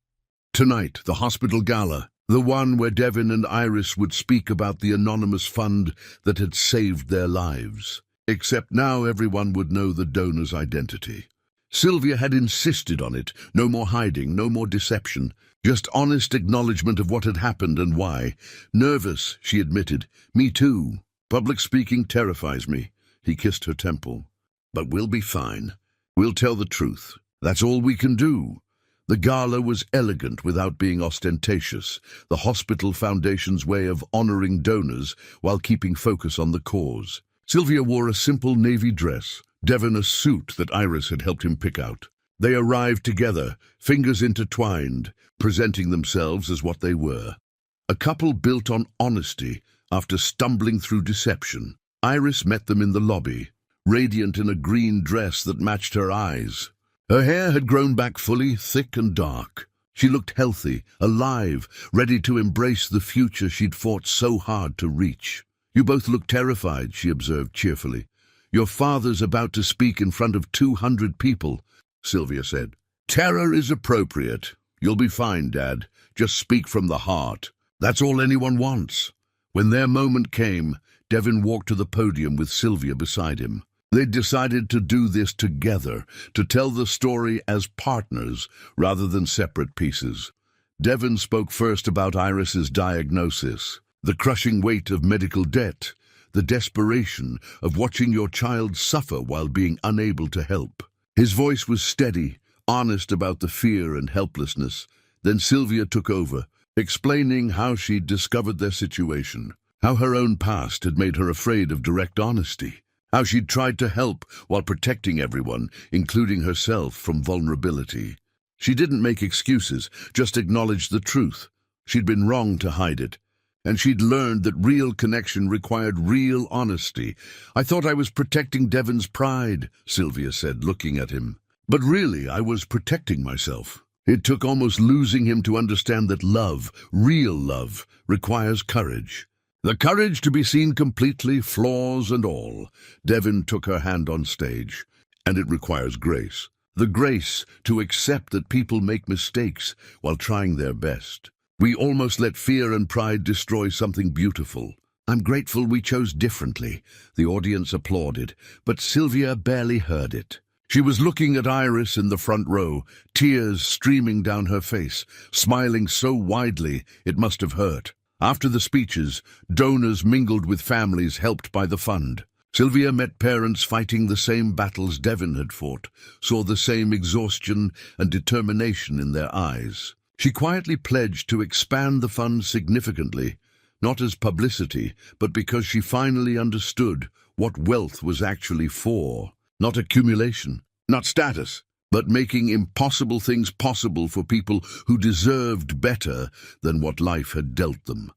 Tonight, the hospital gala, the one where Devin and Iris would speak about the anonymous fund that had saved their lives. Except now everyone would know the donor's identity. Sylvia had insisted on it. No more hiding, no more deception. Just honest acknowledgement of what had happened and why. Nervous, she admitted. Me too. Public speaking terrifies me. He kissed her temple. But we'll be fine. We'll tell the truth. That's all we can do. The gala was elegant without being ostentatious, the hospital foundation's way of honoring donors while keeping focus on the cause. Sylvia wore a simple navy dress, Devin a suit that Iris had helped him pick out. They arrived together, fingers intertwined, presenting themselves as what they were. A couple built on honesty after stumbling through deception. Iris met them in the lobby, radiant in a green dress that matched her eyes. Her hair had grown back fully, thick and dark. She looked healthy, alive, ready to embrace the future she'd fought so hard to reach. You both look terrified, she observed cheerfully. Your father's about to speak in front of 200 people, Sylvia said. Terror is appropriate. You'll be fine, Dad. Just speak from the heart. That's all anyone wants. When their moment came, Devin walked to the podium with Sylvia beside him. They'd decided to do this together, to tell the story as partners rather than separate pieces. Devin spoke first about Iris's diagnosis. The crushing weight of medical debt, the desperation of watching your child suffer while being unable to help. His voice was steady, honest about the fear and helplessness. Then Sylvia took over, explaining how she'd discovered their situation, how her own past had made her afraid of direct honesty, how she'd tried to help while protecting everyone, including herself, from vulnerability. She didn't make excuses, just acknowledged the truth. She'd been wrong to hide it. And she'd learned that real connection required real honesty. I thought I was protecting Devin's pride, Sylvia said, looking at him. But really, I was protecting myself. It took almost losing him to understand that love, real love, requires courage. The courage to be seen completely, flaws and all. Devin took her hand on stage. And it requires grace. The grace to accept that people make mistakes while trying their best. We almost let fear and pride destroy something beautiful. I'm grateful we chose differently. The audience applauded, but Sylvia barely heard it. She was looking at Iris in the front row, tears streaming down her face, smiling so widely it must have hurt. After the speeches, donors mingled with families helped by the fund. Sylvia met parents fighting the same battles Devin had fought, saw the same exhaustion and determination in their eyes. She quietly pledged to expand the fund significantly, not as publicity, but because she finally understood what wealth was actually for. Not accumulation, not status, but making impossible things possible for people who deserved better than what life had dealt them.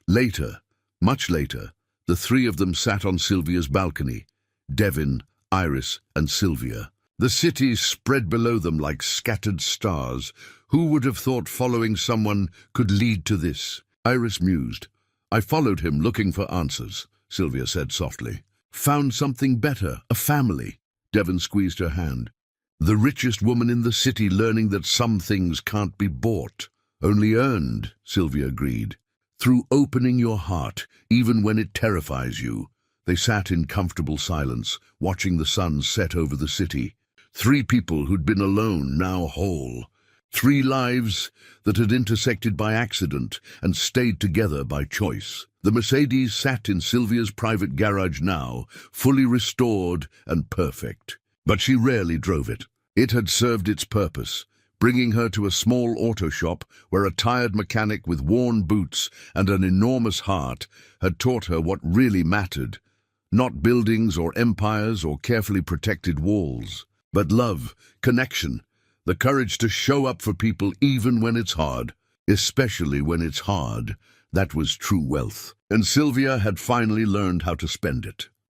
Later, much later, the three of them sat on Sylvia's balcony, Devin, Iris, and Sylvia. The city spread below them like scattered stars. Who would have thought following someone could lead to this? Iris mused. I followed him looking for answers, Sylvia said softly. Found something better, a family. Devin squeezed her hand. The richest woman in the city learning that some things can't be bought. Only earned, Sylvia agreed, through opening your heart, even when it terrifies you. They sat in comfortable silence, watching the sun set over the city. Three people who'd been alone, now whole. Three lives that had intersected by accident and stayed together by choice. The Mercedes sat in Sylvia's private garage now, fully restored and perfect. But she rarely drove it. It had served its purpose, bringing her to a small auto shop where a tired mechanic with worn boots and an enormous heart had taught her what really mattered. Not buildings or empires or carefully protected walls, but love, connection, the courage to show up for people even when it's hard, especially when it's hard. That was true wealth, and Sylvia had finally learned how to spend it.